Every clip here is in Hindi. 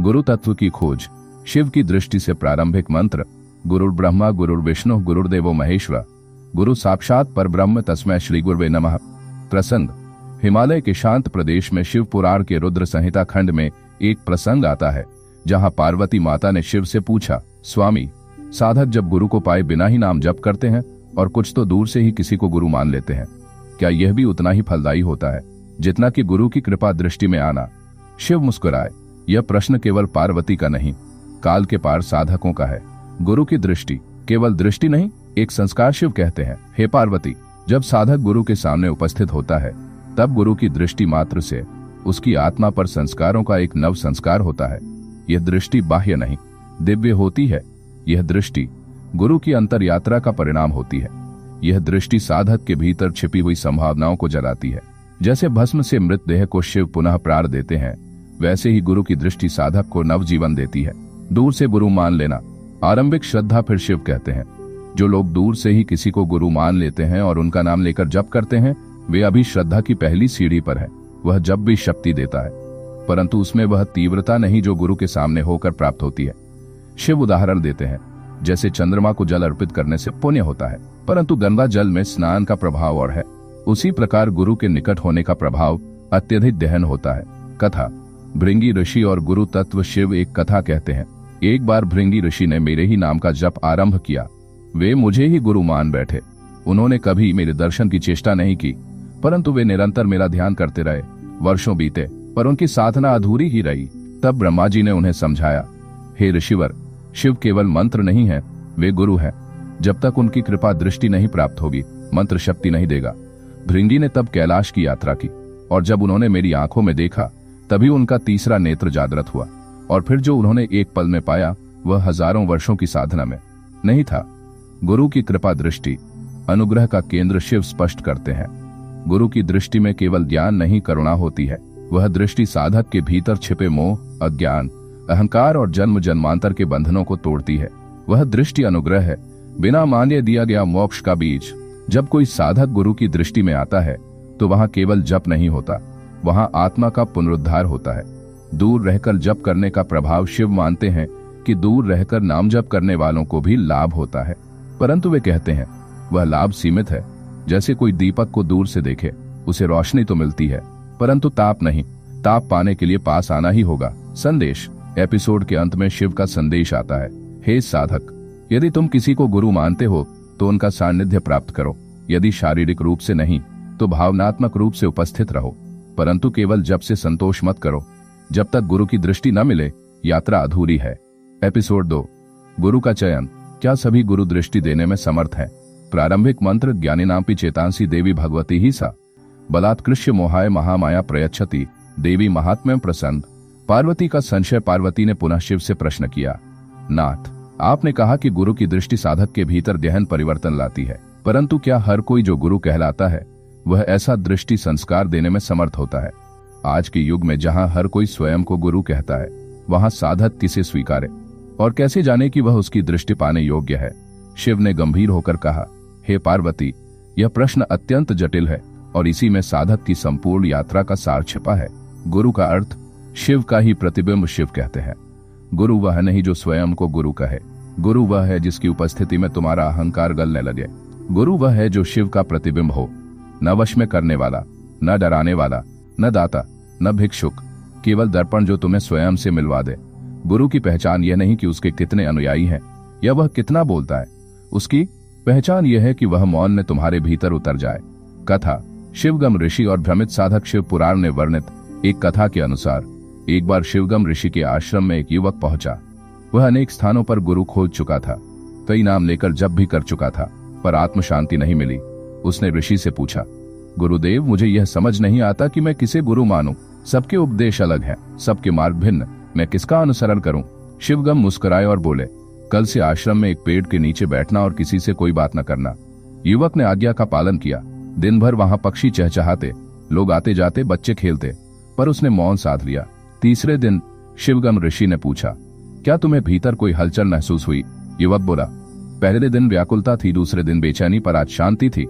गुरु तत्व की खोज। शिव की दृष्टि से प्रारंभिक मंत्र। गुरुर् ब्रह्मा गुरुर्विष्णु गुरुर्देवो महेश्वर, गुरु साक्षात परब्रह्म तस्मै श्री गुरुवे नमः। प्रसंग। हिमालय के शांत प्रदेश में शिव पुराण के रुद्र संहिता खंड में एक प्रसंग आता है जहां पार्वती माता ने शिव से पूछा, स्वामी, साधक जब गुरु को पाए बिना ही नाम जप करते हैं और कुछ तो दूर से ही किसी को गुरु मान लेते हैं, क्या यह भी उतना ही फलदायी होता है जितना कि गुरु की कृपा दृष्टि में आना? शिव मुस्कुराए। यह प्रश्न केवल पार्वती का नहीं, काल के पार साधकों का है। गुरु की दृष्टि केवल दृष्टि नहीं, एक संस्कार। शिव कहते हैं, हे पार्वती, जब साधक गुरु के सामने उपस्थित होता है तब गुरु की दृष्टि मात्र से उसकी आत्मा पर संस्कारों का एक नव संस्कार होता है। यह दृष्टि बाह्य नहीं, दिव्य होती है। यह दृष्टि गुरु की अंतर यात्रा का परिणाम होती है। यह दृष्टि साधक के भीतर छिपी हुई संभावनाओं को जलाती है। जैसे भस्म से मृतदेह को शिव पुनः प्राण देते हैं, वैसे ही गुरु की दृष्टि साधक को नवजीवन देती है। दूर से गुरु मान लेना, आरंभिक श्रद्धा। फिर शिव कहते हैं, जो लोग दूर से ही किसी को गुरु मान लेते हैं और उनका नाम लेकर जप करते हैं, वे अभी श्रद्धा की पहली सीढ़ी पर है। वह जप भी शक्ति देता है, परंतु उसमें वह तीव्रता नहीं जो गुरु के सामने होकर प्राप्त होती है। शिव उदाहरण देते हैं, जैसे चंद्रमा को जल अर्पित करने से पुण्य होता है, परंतु गंगा जल में स्नान का प्रभाव और है, उसी प्रकार गुरु के निकट होने का प्रभाव अत्यधिक दहन होता है। कथा। भृंगी ऋषि और गुरु तत्व। शिव एक कथा कहते हैं, एक बार भृंगी ऋषि ने मेरे ही नाम का जप आरंभ किया। वे मुझे ही गुरु मान बैठे। उन्होंने कभी मेरे दर्शन की चेष्टा नहीं की, परंतु वे निरंतर मेरा ध्यान करते रहे। वर्षों बीते पर उनकी साधना अधूरी ही रही। तब ब्रह्मा जी ने उन्हें समझाया, हे ऋषिवर, शिव केवल मंत्र नहीं है, वे गुरु हैं। जब तक उनकी कृपा दृष्टि नहीं प्राप्त होगी, मंत्र शक्ति नहीं देगा। भृंगी ने तब कैलाश की यात्रा की और जब उन्होंने मेरी आंखों में देखा तभी उनका तीसरा नेत्र जागृत हुआ, और फिर जो उन्होंने एक पल में पाया वह हजारों वर्षों की साधना में नहीं था। गुरु की कृपा दृष्टि, अनुग्रह का केंद्र शिव स्पष्ट करते हैं। गुरु की दृष्टि में केवल ज्ञान नहीं, करुणा होती है। वह दृष्टि साधक के भीतर छिपे मोह, अज्ञान, अहंकार और जन्म जन्मांतर के बंधनों को तोड़ती है। वह दृष्टि अनुग्रह है, बिना मांगे दिया गया मोक्ष का बीज। जब कोई साधक गुरु की दृष्टि में आता है तो वहां केवल जप नहीं होता, वहां आत्मा का पुनरुद्धार होता है। दूर रहकर जप करने का प्रभाव शिव मानते हैं कि दूर रहकर नाम जप करने वालों को भी लाभ होता है, परंतु वे कहते हैं वह लाभ सीमित है। जैसे कोई दीपक को दूर से देखे, उसे रोशनी तो मिलती है परंतु ताप नहीं। ताप पाने के लिए पास आना ही होगा। संदेश। एपिसोड के अंत में शिव का संदेश आता है, हे साधक, यदि तुम किसी को गुरु मानते हो तो उनका सानिध्य प्राप्त करो। यदि शारीरिक रूप से नहीं तो भावनात्मक रूप से उपस्थित रहो, परंतु केवल जप से संतोष मत करो। जब तक गुरु की दृष्टि न मिले, यात्रा अधूरी है। एपिसोड 2। गुरु का चयन। क्या सभी गुरु दृष्टि देने में समर्थ हैं? प्रारंभिक मंत्र। ज्ञानी नाम्पि चेतांसी देवी भगवती ही सा बलात्कृष्य मोहाय महामाया प्रयच्छति देवी महात्म्यं प्रसन्न। पार्वती का संशय। पार्वती ने पुनः शिव से प्रश्न किया, नाथ, आपने कहा कि गुरु की दृष्टि साधक के भीतर गहन परिवर्तन लाती है, परंतु क्या हर कोई जो गुरु कहलाता है वह ऐसा दृष्टि संस्कार देने में समर्थ होता है? आज के युग में जहां हर कोई स्वयं को गुरु कहता है, वहां साधक किसे स्वीकारे और कैसे जाने कि वह उसकी दृष्टि पाने योग्य है? शिव ने गंभीर होकर कहा, हे पार्वती, यह प्रश्न अत्यंत जटिल है और इसी में साधक की संपूर्ण यात्रा का सार छिपा है। गुरु का अर्थ शिव का ही प्रतिबिंब। शिव कहते हैं, गुरु वह नहीं जो स्वयं को गुरु कहे, गुरु वह है जिसकी उपस्थिति में तुम्हारा अहंकार गलने लगे। गुरु वह है जो शिव का प्रतिबिंब हो, न वश में करने वाला, न डराने वाला, न दाता, न भिक्षुक, केवल दर्पण जो तुम्हें स्वयं से मिलवा दे। गुरु की पहचान यह नहीं कि उसके कितने अनुयायी हैं या वह कितना बोलता है, उसकी पहचान यह है कि वह मौन में तुम्हारे भीतर उतर जाए। कथा। शिवगम ऋषि और भ्रमित साधक। शिव पुराण में वर्णित एक कथा के अनुसार एक बार शिवगम ऋषि के आश्रम में एक युवक पहुंचा। वह अनेक स्थानों पर गुरु खोज चुका था, कई नाम लेकर जप भी कर चुका था, पर आत्म शांति नहीं मिली। उसने ऋषि से पूछा, गुरुदेव, मुझे यह समझ नहीं आता कि मैं किसे गुरु मानूं। सबके उपदेश अलग हैं, सबके मार्ग भिन्न, मैं किसका अनुसरण करूं? शिवगम मुस्कुराए और बोले, कल से आश्रम में एक पेड़ के नीचे बैठना और किसी से कोई बात न करना। युवक ने आज्ञा का पालन किया। दिन भर वहां पक्षी चहचहाते, लोग आते जाते, बच्चे खेलते, पर उसने मौन साध लिया। तीसरे दिन शिवगम ऋषि ने पूछा, क्या तुम्हें भीतर कोई हलचल महसूस हुई? युवक बोला, पहले दिन व्याकुलता थी, दूसरे दिन बेचैनी, पर आज शांति थी।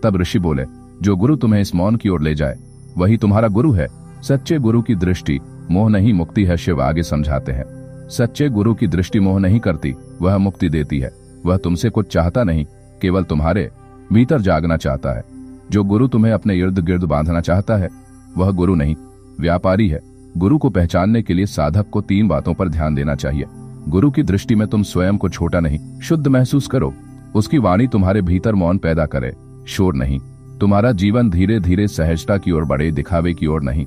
तब ऋषि बोले, जो गुरु तुम्हें इस मौन की ओर ले जाए वही तुम्हारा गुरु है। सच्चे गुरु की दृष्टि मोह नहीं मुक्ति है, शिव आगे समझाते हैं। सच्चे गुरु की दृष्टि मोह नहीं करती, वह मुक्ति देती है। वह तुमसे कुछ चाहता नहीं, केवल तुम्हारे भीतर जागना चाहता है। जो गुरु तुम्हें अपने इर्द गिर्द बांधना चाहता है वह गुरु नहीं, व्यापारी है। गुरु को पहचानने के लिए साधक को 3 बातों पर ध्यान देना चाहिए। गुरु की दृष्टि में तुम स्वयं को छोटा नहीं, शुद्ध महसूस करो। उसकी वाणी तुम्हारे भीतर मौन पैदा करे, शोर नहीं। तुम्हारा जीवन धीरे धीरे सहजता की ओर बढ़े, दिखावे की ओर नहीं।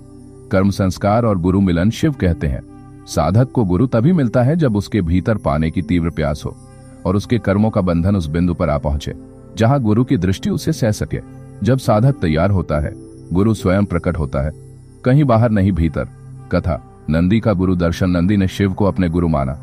कर्म संस्कार और गुरु मिलन। शिव कहते हैं साधक को गुरु तभी मिलता है जब उसके भीतर पाने की तीव्र प्यास हो और उसके कर्मों का बंधन उस बिंदु पर आ पहुंचे जहां गुरु की दृष्टि उसे सह सके। जब साधक तैयार होता है, गुरु स्वयं प्रकट होता है, कहीं बाहर नहीं, भीतर। कथा नंदी का गुरु दर्शन। नंदी ने शिव को अपने गुरु माना,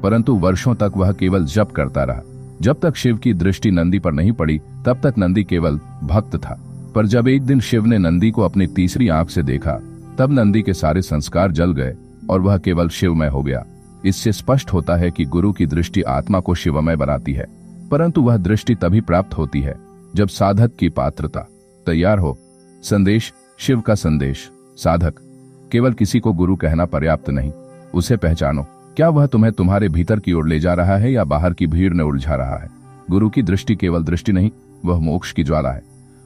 परंतु वर्षों तक वह केवल जप करता रहा। जब तक शिव की दृष्टि नंदी पर नहीं पड़ी तब तक नंदी केवल भक्त था। पर जब एक दिन शिव ने नंदी को अपनी तीसरी आंख से देखा, तब नंदी के सारे संस्कार जल गए और वह केवल शिवमय हो गया। इससे स्पष्ट होता है कि गुरु की दृष्टि आत्मा को शिवमय बनाती है, परंतु वह दृष्टि तभी प्राप्त होती है जब साधक की पात्रता तैयार हो। संदेश, शिव का संदेश। साधक, केवल किसी को गुरु कहना पर्याप्त नहीं, उसे पहचानो। क्या वह तुम्हें तुम्हारे भीतर की ओर ले जा रहा है या बाहर की भीड़ ने उलझा रहा है? गुरु की दृष्टि केवल दृष्टि नहीं, वह मोक्ष की ज्वाला है।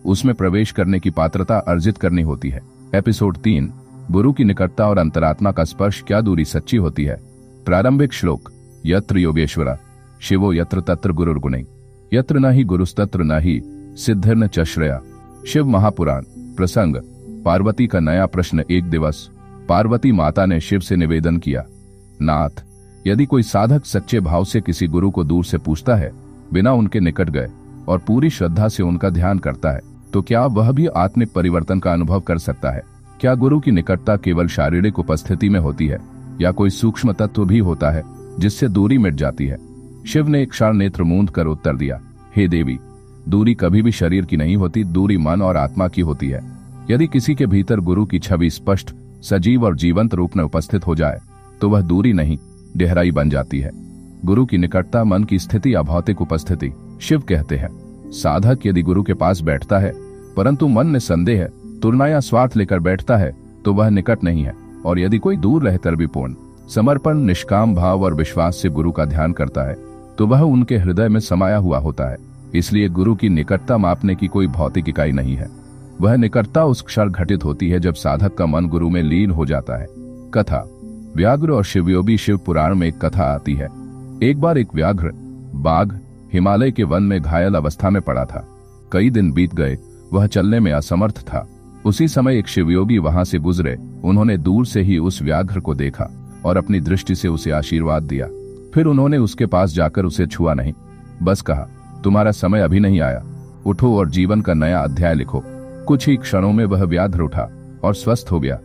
उसमें प्रवेश करने की पात्रता अर्जित करनी होती है। एपिसोड 3, गुरु की निकटता और अंतरात्मा का स्पर्श, क्या दूरी सच्ची होती है? प्रारंभिक श्लोक। यत्र योगेश्वरा शिवो यत्र तत्र गुरुर्गुणै, यत्र न हि गुरुस्तत्र न हि सिद्धिर्न च श्रेया। शिव महापुराण। प्रसंग, पार्वती का नया प्रश्न। एक दिवस पार्वती माता ने शिव से निवेदन किया, नाथ, यदि कोई साधक सच्चे भाव से किसी गुरु को दूर से पूछता है, बिना उनके निकट गए और पूरी श्रद्धा से उनका ध्यान करता है, तो क्या वह भी आत्मिक परिवर्तन का अनुभव कर सकता है? क्या गुरु की निकटता केवल शारीरिक उपस्थिति में होती है या कोई सूक्ष्म तत्व भी होता है जिससे दूरी मिट जाती है? शिव ने एक क्षण नेत्र मूंद कर उत्तर दिया, हे देवी, दूरी कभी भी शरीर की नहीं होती, दूरी मन और आत्मा की होती है। यदि किसी के भीतर गुरु की छवि स्पष्ट, सजीव और जीवंत रूप में उपस्थित हो जाए तो वह दूरी नहीं, गहराई बन जाती है। गुरु की निकटता मन की स्थिति या भौतिक उपस्थिति। शिव कहते हैं साधक यदि गुरु के पास बैठता है परंतु मन में संदेह, तुलना या स्वार्थ लेकर बैठता है तो वह निकट नहीं है। और यदि कोई दूर रहकर भी पूर्ण समर्पण, निष्काम भाव और विश्वास से गुरु का ध्यान करता है तो वह उनके हृदय में समाया हुआ होता है। इसलिए गुरु की निकटता मापने की कोई भौतिक इकाई नहीं है। वह निकटता उस क्षण घटित होती है जब साधक का मन गुरु में लीन हो जाता है। कथा व्याघ्र और शिवयोगी। शिव पुराण में एक कथा आती है। एक बार एक व्याघ्र बाघ हिमालय के वन में घायल अवस्था में पड़ा था। कई दिन बीत गए, वह चलने में असमर्थ था। उसी समय एक शिवयोगी वहां से गुजरे। उन्होंने दूर से ही उस व्याघ्र को देखा और अपनी दृष्टि से उसे आशीर्वाद दिया। फिर उन्होंने उसके पास जाकर उसे छुआ नहीं, बस कहा, तुम्हारा समय अभी नहीं आया, उठो और जीवन का नया अध्याय लिखो। कुछ ही क्षणों में वह व्याघ्र उठा और स्वस्थ हो गया।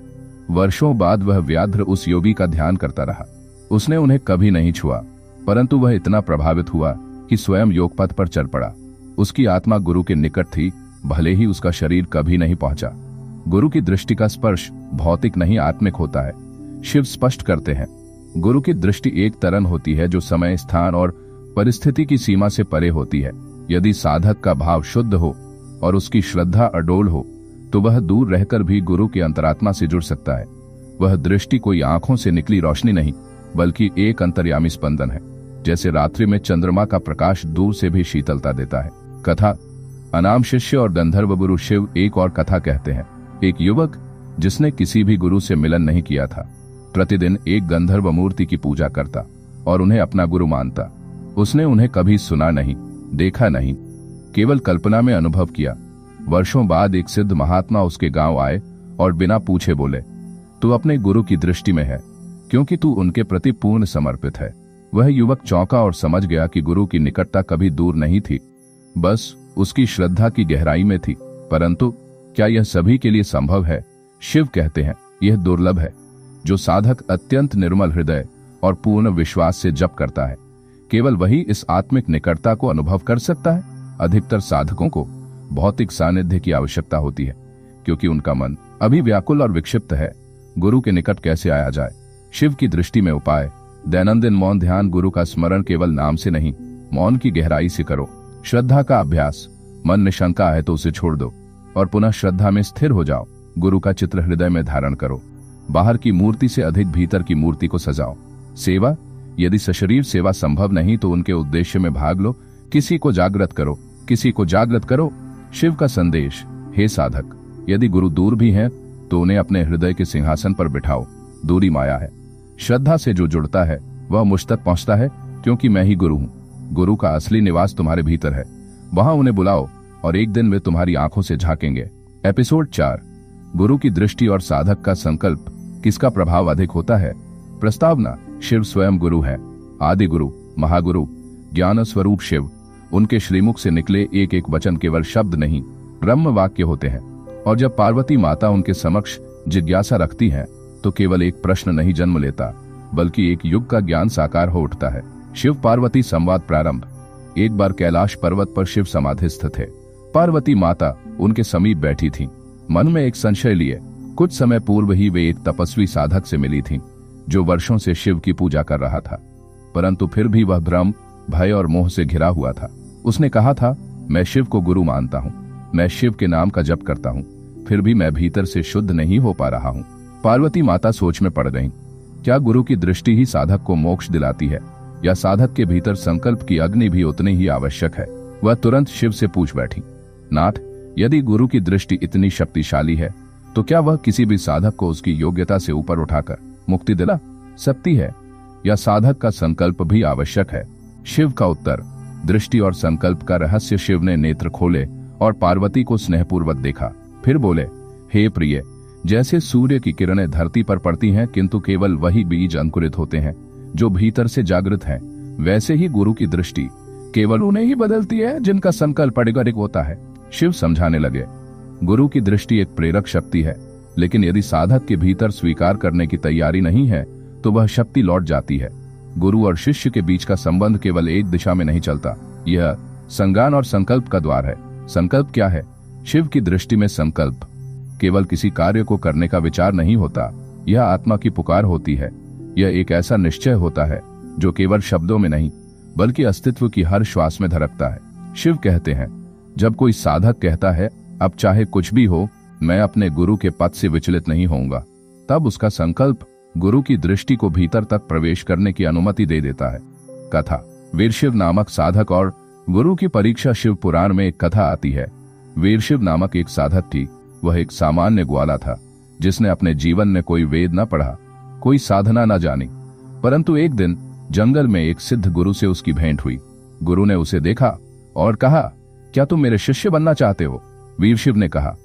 वर्षों बाद वह व्याघ्र उस योगी का ध्यान करता रहा। उसने उन्हें कभी नहीं छुआ, परंतु वह इतना प्रभावित हुआ कि स्वयं योग पथ पर चल पड़ा। उसकी आत्मा गुरु के निकट थी, भले ही उसका शरीर कभी नहीं पहुंचा। गुरु की दृष्टि का स्पर्श भौतिक नहीं, आत्मिक होता है। शिव स्पष्ट करते हैं, गुरु की दृष्टि एक तरन होती है जो समय, स्थान और परिस्थिति की सीमा से परे होती है। यदि साधक का भाव शुद्ध हो और उसकी श्रद्धा अडोल हो तो वह दूर रहकर भी गुरु की अंतरात्मा से जुड़ सकता है। वह दृष्टि कोई आंखों से निकली रोशनी नहीं, बल्कि एक अंतर्यामी स्पंदन है। जैसे रात्रि में चंद्रमा का प्रकाश दूर से भी शीतलता देता है। कथा अनाम शिष्य और गंधर्व गुरु। शिव एक और कथा कहते हैं। एक युवक जिसने किसी भी गुरु से मिलन नहीं किया था, प्रतिदिन एक गंधर्व मूर्ति की पूजा करता और उन्हें अपना गुरु मानता। उसने उन्हें कभी सुना नहीं, देखा नहीं, केवल कल्पना में अनुभव किया। वर्षों बाद एक सिद्ध महात्मा उसके गांव आए और बिना पूछे बोले, तू अपने गुरु की दृष्टि में है क्योंकि तू उनके प्रति पूर्ण समर्पित है। वह युवक चौंका और समझ गया कि गुरु की निकटता कभी दूर नहीं थी, बस उसकी श्रद्धा की गहराई में थी। परंतु क्या यह सभी के लिए संभव है? शिव कहते हैं, यह दुर्लभ है। जो साधक अत्यंत निर्मल हृदय और पूर्ण विश्वास से जप करता है, केवल वही इस आत्मिक निकटता को अनुभव कर सकता है। अधिकतर साधकों को भौतिक सानिध्य की आवश्यकता होती है क्योंकि उनका मन अभी व्याकुल और विक्षिप्त है। गुरु के निकट कैसे आया जाए? शिव की दृष्टि में उपाय। दैनंदिन मौन ध्यान। गुरु का स्मरण केवल नाम से नहीं, मौन की गहराई से करो। श्रद्धा का अभ्यास। मन में शंका है तो उसे छोड़ दो और पुनः श्रद्धा में स्थिर हो जाओ। गुरु का चित्र हृदय में धारण करो। बाहर की मूर्ति से अधिक भीतर की मूर्ति को सजाओ। सेवा, यदि सशरीर सेवा संभव नहीं तो उनके उद्देश्य में भाग लो। किसी को जागृत करो, किसी को जागृत करो। शिव का संदेश, हे साधक, यदि गुरु दूर भी हैं तो उन्हें अपने हृदय के सिंहासन पर बिठाओ। दूरी माया है। श्रद्धा से जो जुड़ता है वह मुझ तक पहुंचता है, क्योंकि मैं ही गुरु हूं। गुरु का असली निवास तुम्हारे भीतर है। वहां उन्हें बुलाओ और एक दिन वे तुम्हारी आंखों से झांकेंगे। एपिसोड 4, गुरु की दृष्टि और साधक का संकल्प, किसका प्रभाव अधिक होता है? प्रस्तावना, शिव स्वयं गुरु है। आदि गुरु, महागुरु, ज्ञान स्वरूप शिव। उनके श्रीमुख से निकले एक एक वचन केवल शब्द नहीं, ब्रह्म वाक्य होते हैं। और जब पार्वती माता उनके समक्ष जिज्ञासा रखती है तो केवल एक प्रश्न नहीं जन्म लेता, बल्कि एक युग का ज्ञान साकार हो उठता है। शिव पार्वती संवाद प्रारंभ। एक बार कैलाश पर्वत पर शिव समाधिस्थ थे। पार्वती माता उनके समीप बैठी थीं। मन में एक संशय लिए। कुछ समय पूर्व ही वे एक तपस्वी साधक से मिली थीं, जो वर्षों से शिव की पूजा कर रहा था, परंतु फिर भी वह भ्रम, भय और मोह से घिरा हुआ था। उसने कहा था, मैं शिव को गुरु मानता हूँ, मैं शिव के नाम का जप करता हूँ, फिर भी मैं भीतर से शुद्ध नहीं हो पा रहा हूँ। पार्वती माता सोच में पड़ गईं। क्या गुरु की दृष्टि ही साधक को मोक्ष दिलाती है, या साधक के भीतर संकल्प की अग्नि भी उतनी ही आवश्यक है? वह तुरंत शिव से पूछ बैठी, नाथ, यदि गुरु की दृष्टि इतनी शक्तिशाली है तो क्या वह किसी भी साधक को उसकी योग्यता से ऊपर उठाकर मुक्ति दिला सकती है, या साधक का संकल्प भी आवश्यक है? शिव का उत्तर, दृष्टि और संकल्प का रहस्य। शिव ने नेत्र खोले और पार्वती को स्नेहपूर्वक देखा। फिर बोले, हे प्रिय, जैसे सूर्य की किरणें धरती पर पड़ती हैं किंतु केवल वही बीज अंकुरित होते हैं जो भीतर से जागृत हैं, वैसे ही गुरु की दृष्टि केवल उन्हें ही बदलती है जिनका संकल्प अडिग होता है। शिव समझाने लगे, गुरु की दृष्टि एक प्रेरक शक्ति है, लेकिन यदि साधक के भीतर स्वीकार करने की तैयारी नहीं है तो वह शक्ति लौट जाती है। गुरु और शिष्य के बीच का संबंध केवल एक दिशा में नहीं चलता, यह संज्ञान और संकल्प का द्वार है। संकल्प क्या है? शिव की दृष्टि में संकल्प केवल किसी कार्य को करने का विचार नहीं होता, यह आत्मा की पुकार होती है। यह एक ऐसा निश्चय होता है जो केवल शब्दों में नहीं बल्कि अस्तित्व की हर श्वास में धड़कता है। शिव कहते हैं, जब कोई साधक कहता है, अब चाहे कुछ भी हो मैं अपने गुरु के पद से विचलित नहीं होऊंगा, तब उसका संकल्प गुरु की दृष्टि को भीतर तक प्रवेश करने की अनुमति दे देता है। कथा, वीरशिव नामक साधक और गुरु की परीक्षा। शिव पुराण में एक कथा आती है। वीरशिव नामक एक साधक थी। वह एक सामान्य ग्वाला था जिसने अपने जीवन में कोई वेद न पढ़ा, कोई साधना न जानी, परंतु एक दिन जंगल में एक सिद्ध गुरु से उसकी भेंट हुई। गुरु ने उसे देखा और कहा, क्या तुम मेरे शिष्य बनना चाहते हो? वीरशिव ने कहा,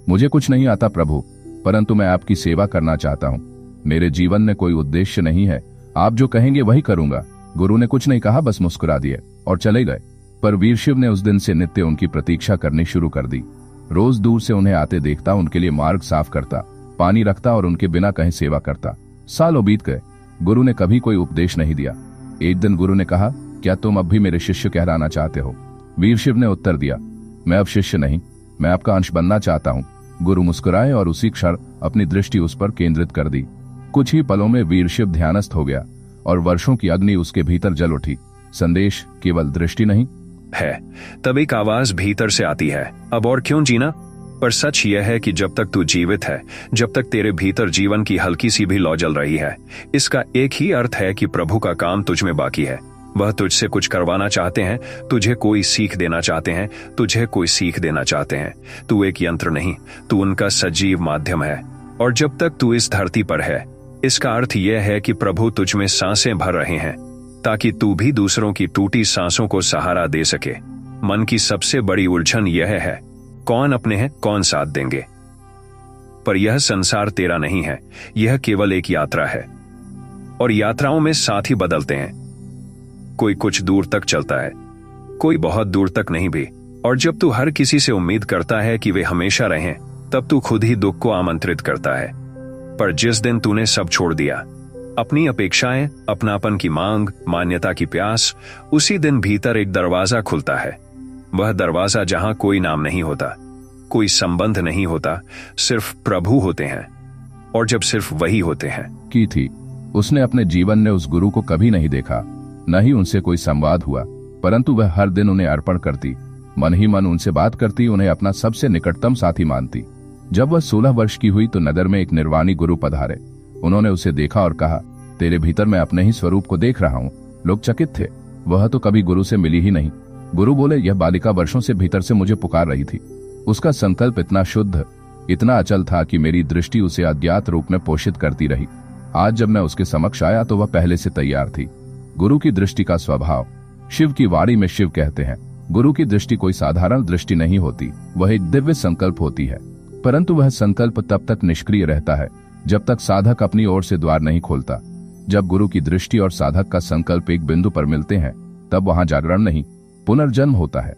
मुझे कुछ नहीं आता प्रभु, परंतु मैं आपकी सेवा करना चाहता हूँ। मेरे जीवन में कोई उद्देश्य नहीं है, आप जो कहेंगे वही करूंगा। गुरु ने कुछ नहीं कहा, बस मुस्कुरा दिए और चले गए। पर वीरशिव ने उस दिन से नित्य उनकी प्रतीक्षा करनी शुरू कर दी। रोज दूर से उन्हें आते देखता, उनके लिए मार्ग साफ करता, पानी रखता और उनके बिना कहीं सेवा करता। सालों बीत गए, गुरु ने कभी कोई उपदेश नहीं दिया। एक दिन गुरु ने कहा, क्या तुम अब भी मेरे शिष्य कहलाना चाहते हो? वीरशिव ने उत्तर दिया, मैं अब शिष्य नहीं, मैं आपका अंश बनना चाहता हूँ। गुरु मुस्कुराए और उसी क्षण अपनी दृष्टि उस पर केंद्रित कर दी। कुछ ही पलों में वीरशिव ध्यानस्थ हो गया और वर्षों की अग्नि उसके भीतर जल उठी। संदेश केवल दृष्टि नहीं है। तब एक आवाज भीतर से आती है, अब और क्यों जीना? पर सच यह है कि जब तक तू जीवित है, जब तक तेरे भीतर जीवन की हल्की सी भी लौ जल रही है, इसका एक ही अर्थ है कि प्रभु का काम तुझ में बाकी है। वह तुझसे कुछ करवाना चाहते हैं, तुझे कोई सीख देना चाहते हैं, तुझे कोई सीख देना चाहते हैं। तू एक यंत्र नहीं, तू उनका सजीव माध्यम है। और जब तक तू इस धरती पर है, इसका अर्थ यह है कि प्रभु तुझ में सांसें भर रहे हैं, ताकि तू भी दूसरों की टूटी सांसों को सहारा दे सके। मन की सबसे बड़ी उलझन यह है, कौन अपने हैं, कौन साथ देंगे। पर यह संसार तेरा नहीं है, यह केवल एक यात्रा है, और यात्राओं में साथी बदलते हैं। कोई कुछ दूर तक चलता है, कोई बहुत दूर तक नहीं भी। और जब तू हर किसी से उम्मीद करता है कि वे हमेशा रहें, तब तू खुद ही दुख को आमंत्रित करता है। पर जिस दिन तूने सब छोड़ दिया, अपनी अपेक्षाएं, अपनापन की मांग, मान्यता की प्यास, उसी दिन भीतर एक दरवाजा खुलता है। वह दरवाजा जहां कोई नाम नहीं होता, कोई संबंध नहीं होता, सिर्फ प्रभु होते हैं। और जब सिर्फ वही होते हैं की थी, उसने अपने जीवन में उस गुरु को कभी नहीं देखा, न ही उनसे कोई संवाद हुआ, परंतु वह हर दिन उन्हें अर्पण करती, मन ही मन उनसे बात करती, उन्हें अपना सबसे निकटतम साथी मानती। जब वह 16 वर्ष की हुई तो नगर में एक निर्वाणी गुरु पधारे। उन्होंने उसे देखा और कहा, तेरे भीतर मैं अपने ही स्वरूप को देख रहा हूं। लोग चकित थे, वह तो कभी गुरु से मिली ही नहीं। गुरु बोले, यह बालिका वर्षों से भीतर से मुझे पुकार रही थी। उसका संकल्प इतना शुद्ध, इतना अचल था कि मेरी दृष्टि उसे अज्ञात रूप में पोषित करती रही। आज जब मैं उसके समक्ष आया तो वह पहले से तैयार थी। गुरु की दृष्टि का स्वभाव। शिव की वाणी में शिव कहते हैं, गुरु की दृष्टि कोई साधारण दृष्टि नहीं होती, वह एक दिव्य संकल्प होती है। परंतु वह संकल्प तब तक निष्क्रिय रहता है जब तक साधक अपनी ओर से द्वार नहीं खोलता। जब गुरु की दृष्टि और साधक का संकल्प एक बिंदु पर मिलते हैं, तब वहां जागरण नहीं, पुनर्जन्म होता है।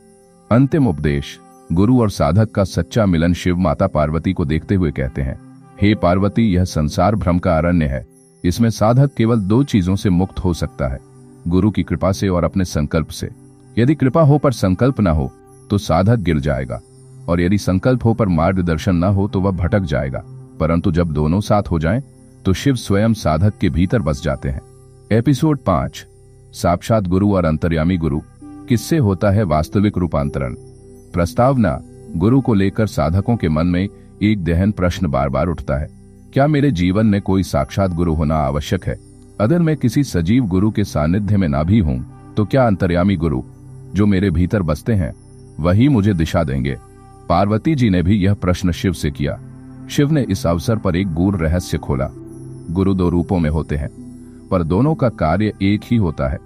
अंतिम उपदेश। गुरु और साधक का सच्चा मिलन। शिव माता पार्वती को देखते हुए कहते हैं, हे पार्वती, यह संसार भ्रम का अरण्य है। इसमें साधक केवल 2 चीजों से मुक्त हो सकता है, गुरु की कृपा से और अपने संकल्प से। यदि कृपा हो पर संकल्प न हो तो साधक गिर जाएगा, और यदि संकल्प हो पर मार्गदर्शन न हो तो वह भटक जाएगा। परंतु जब दोनों साथ हो जाएं, तो शिव स्वयं साधक के भीतर बस जाते हैं। एपिसोड 5। साक्षात गुरु और अंतर्यामी गुरु, किससे होता है वास्तविक रूपांतरण। प्रस्तावना। गुरु को लेकर साधकों के मन में एक गहन प्रश्न बार बार उठता है, क्या मेरे जीवन में कोई साक्षात गुरु होना आवश्यक है? अगर मैं किसी सजीव गुरु के सानिध्य में ना भी हूं, तो क्या अंतर्यामी गुरु जो मेरे भीतर बसते हैं वही मुझे दिशा देंगे? पार्वती जी ने भी यह प्रश्न शिव से किया। शिव ने इस अवसर पर एक गूढ़ रहस्य खोला। गुरु 2 रूपों में होते हैं, पर दोनों का कार्य एक ही होता है,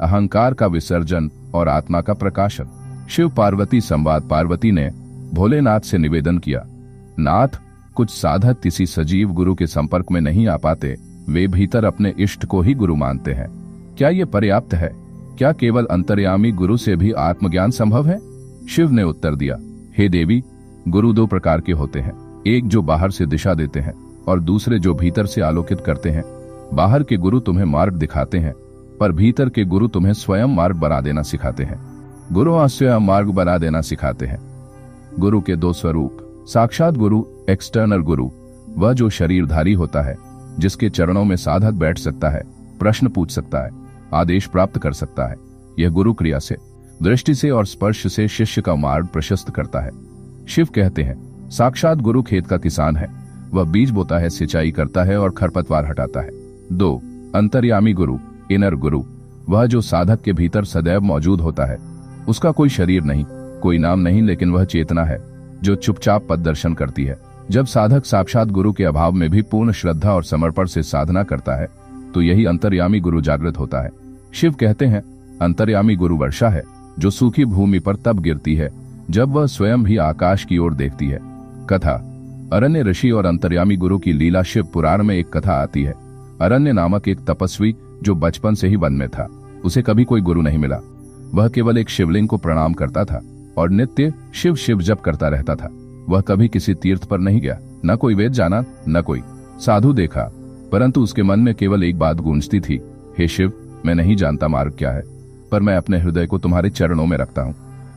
अहंकार का विसर्जन और आत्मा का प्रकाशन। शिव पार्वती संवाद। पार्वती ने भोलेनाथ से निवेदन किया, नाथ, कुछ साधक किसी सजीव गुरु के संपर्क में नहीं आ पाते, वे भीतर अपने इष्ट को ही गुरु मानते हैं। क्या ये पर्याप्त है? क्या केवल अंतर्यामी गुरु से भी आत्मज्ञान संभव है? शिव ने उत्तर दिया, हे देवी, गुरु 2 प्रकार के होते हैं, एक जो बाहर से दिशा देते हैं और दूसरे जो भीतर से आलोकित करते हैं। बाहर के गुरु तुम्हें मार्ग दिखाते हैं, पर भीतर के गुरु तुम्हें स्वयं मार्ग बना देना सिखाते हैं। गुरु स्वयं मार्ग बना देना सिखाते हैं। गुरु के 2 स्वरूप। साक्षात गुरु, एक्सटर्नल गुरु, वह जो शरीरधारी होता है, जिसके चरणों में साधक बैठ सकता है, प्रश्न पूछ सकता है, आदेश प्राप्त कर सकता है। यह गुरु क्रिया से, दृष्टि से और स्पर्श से शिष्य का मार्ग प्रशस्त करता है। शिव कहते हैं, साक्षात गुरु खेत का किसान है, वह बीज बोता है, सिंचाई करता है और खरपतवार हटाता है। 2. अंतर्यामी गुरु, इनर गुरु, वह जो साधक के भीतर सदैव मौजूद होता है। उसका कोई शरीर नहीं, कोई नाम नहीं, लेकिन वह चेतना है जो चुपचाप पद दर्शन करती है। जब साधक साक्षात गुरु के अभाव में भी पूर्ण श्रद्धा और समर्पण से साधना करता है, तो यही अंतर्यामी गुरु जागृत होता है। शिव कहते हैं, अंतर्यामी गुरु वर्षा है जो सूखी भूमि पर तब गिरती है जब वह स्वयं भी आकाश की ओर देखती है। कथा। अरण्य ऋषि और अंतर्यामी गुरु की लीला। शिव पुराण में एक कथा आती है। अरण्य नामक एक तपस्वी जो बचपन से ही वन में था, उसे कभी कोई गुरु नहीं मिला। वह केवल एक शिवलिंग को प्रणाम करता था और नित्य शिव शिव जप करता रहता था। वह कभी किसी तीर्थ पर नहीं गया, न कोई वेद जाना, न कोई साधु देखा, परंतु उसके मन में केवल एक बात गूंजती थी, हे शिव, मैं नहीं जानता मार्ग क्या है, पर मैं अपने हृदय को तुम्हारे चरणों में रखता हूँ।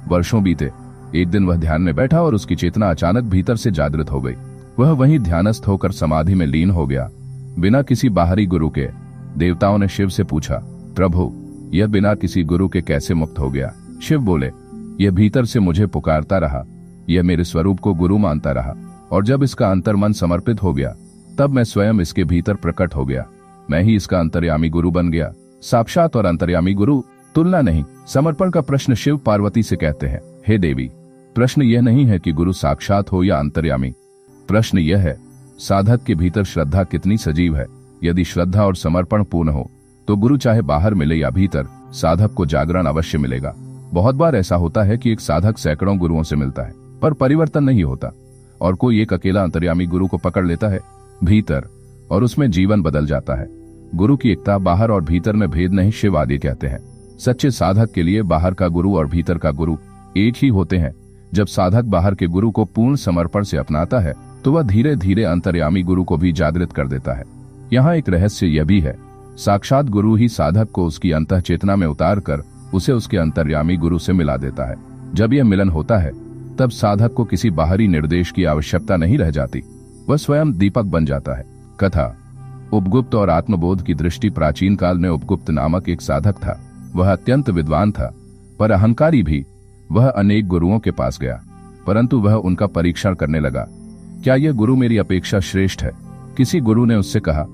वर्षों बीते। एक दिन वह ध्यान में बैठा और उसकी चेतना अचानक भीतर से जागृत हो गई। वह वहीं ध्यानस्थ होकर समाधि में लीन हो गया, बिना किसी बाहरी गुरु के। देवताओं ने शिव से पूछा, प्रभु, यह बिना किसी गुरु के कैसे मुक्त हो गया? शिव बोले, यह भीतर से मुझे पुकारता रहा, यह मेरे स्वरूप को गुरु मानता रहा, और जब इसका अंतर्मन समर्पित हो गया, तब मैं स्वयं इसके भीतर प्रकट हो गया। मैं ही इसका अंतर्यामी गुरु बन गया। साक्षात और अंतर्यामी गुरु, तुलना नहीं, समर्पण का प्रश्न शिव पार्वती से कहते हैं, हे देवी, प्रश्न यह नहीं है कि गुरु साक्षात हो या अंतर्यामी। प्रश्न यह है, साधक के भीतर श्रद्धा कितनी सजीव है। यदि श्रद्धा और समर्पण पूर्ण हो, तो गुरु चाहे बाहर मिले या भीतर, साधक को जागरण अवश्य मिलेगा। बहुत बार ऐसा होता है कि एक साधक सैकड़ों गुरुओं से मिलता है, पर परिवर्तन नहीं होता, और कोई एक अकेला अंतर्यामी गुरु को पकड़ लेता है भीतर, और उसमें जीवन बदल जाता है। गुरु की एकता, बाहर और भीतर में भेद नहीं, शिव आदि कहते हैं। सच्चे साधक के लिए बाहर का गुरु और भीतर का गुरु एक ही होते हैं। जब साधक बाहर के गुरु को पूर्ण समर्पण से अपनाता है, तो वह धीरे धीरे अंतर्यामी गुरु को भी जागृत कर देता है। यहाँ एक रहस्य यह भी है, साक्षात गुरु ही साधक को उसकी अंतः चेतना में उतार कर उसे उसके अंतर्यामी गुरु से मिला देता है। जब यह मिलन होता है, तब साधक को किसी बाहरी निर्देश की आवश्यकता नहीं रह जाती, वह स्वयं दीपक बन जाता है। कथा। उपगुप्त और आत्मबोध की दृष्टि। प्राचीन काल में उपगुप्त नामक एक साधक था। वह अत्यंत विद्वान था, पर अहंकारी भी। वह अनेक गुरुओं के पास गया, परंतु वह उनका परीक्षण करने लगा, क्या यह गुरु मेरी अपेक्षा श्रेष्ठ है? किसी गुरु ने उससे कहा,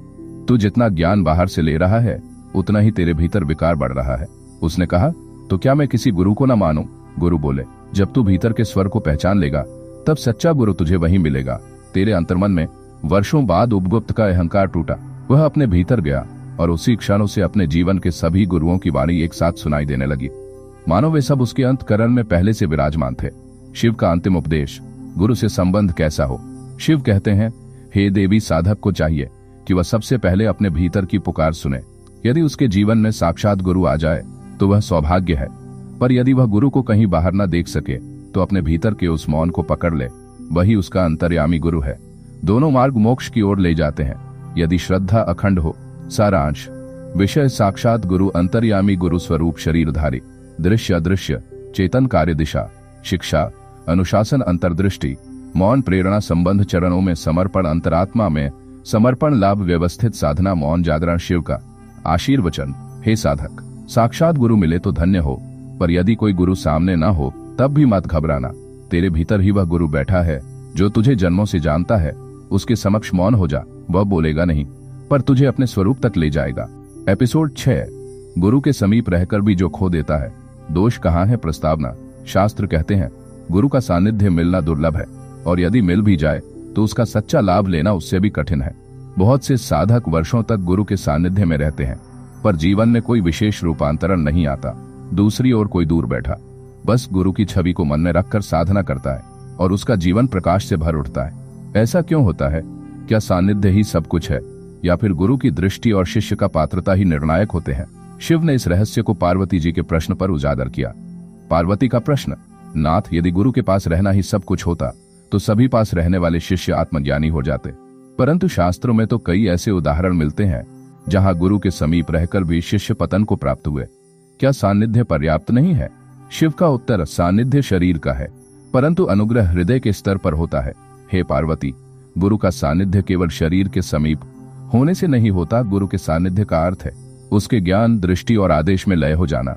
तू जितना ज्ञान बाहर से ले रहा है उतना ही तेरे भीतर विकार बढ़ रहा है। उसने कहा, तो क्या मैं किसी गुरु को न मानूं? गुरु बोले, जब तू भीतर के स्वर को पहचान लेगा तब सच्चा गुरु तुझे वहीं मिलेगा। तेरे अंतर्मन में वर्षों बाद उपगुप्त का अहंकार टूटा। वह अपने भीतर गया और उसी क्षणों से अपने जीवन के सभी गुरुओं की वाणी एक साथ सुनाई देने लगी, मानो वे सब उसके अंतःकरण में पहले से विराजमान थे। शिव का अंतिम उपदेश, गुरु से संबंध कैसा हो। शिव कहते हैं, हे देवी, साधक को चाहिए कि वह सबसे पहले अपने भीतर की पुकार सुने। यदि उसके जीवन में साक्षात गुरु आ जाए तो वह सौभाग्य है, पर यदि वह गुरु को कहीं बाहर न देख सके तो अपने भीतर के उस मौन को पकड़ ले, वही उसका अंतर्यामी गुरु है। दोनों मार्ग मोक्ष की ओर ले जाते हैं यदि श्रद्धा अखंड हो। सारांश, विषय साक्षात गुरु, अंतर्यामी गुरु स्वरूप शरीरधारी, दृश्य अदृश्य, चेतन कार्य दिशा, शिक्षा अनुशासन, अंतर्दृष्टि, मौन प्रेरणा, संबंध चरणों में समर्पण, अंतरात्मा में समर्पण, लाभ व्यवस्थित साधना, मौन जागरण। शिव का आशीर्वचन, हे साधक, साक्षात गुरु मिले तो धन्य हो, पर यदि कोई गुरु सामने न हो तब भी मत घबराना। तेरे भीतर ही वह गुरु बैठा है जो तुझे जन्मों से जानता है। उसके समक्ष मौन हो जा, वह बोलेगा नहीं पर तुझे अपने स्वरूप तक ले जाएगा। एपिसोड 6, गुरु के समीप रहकर भी जो खो देता है। दोष कहाँ है? प्रस्तावना। शास्त्र कहते हैं गुरु का सानिध्य मिलना दुर्लभ है और यदि मिल भी जाए तो उसका सच्चा लाभ लेना उससे भी कठिन है। बहुत से साधक वर्षों तक गुरु के सानिध्य में रहते हैं पर जीवन में कोई विशेष रूपांतरण नहीं आता। दूसरी ओर कोई दूर बैठा बस गुरु की छवि को मन में रखकर साधना करता है और उसका जीवन प्रकाश से भर उठता है। ऐसा क्यों होता है? क्या सानिध्य ही सब कुछ है या फिर गुरु की दृष्टि और शिष्य का पात्रता ही निर्णायक होते हैं? शिव ने इस रहस्य को पार्वती जी के प्रश्न पर उजागर किया। पार्वती का प्रश्न, नाथ, यदि गुरु के पास रहना ही सब कुछ होता तो सभी पास रहने वाले शिष्य आत्मज्ञानी हो जाते, परंतु शास्त्रों में तो कई ऐसे उदाहरण मिलते हैं जहां गुरु के समीप रहकर भी शिष्य पतन को प्राप्त हुए। क्या सानिध्य पर्याप्त नहीं है? शिव का उत्तर, सानिध्य शरीर का है परंतु अनुग्रह हृदय के स्तर पर होता है। हे पार्वती, गुरु का सानिध्य केवल शरीर के समीप होने से नहीं होता। गुरु के सानिध्य का अर्थ है उसके ज्ञान, दृष्टि और आदेश में लय हो जाना।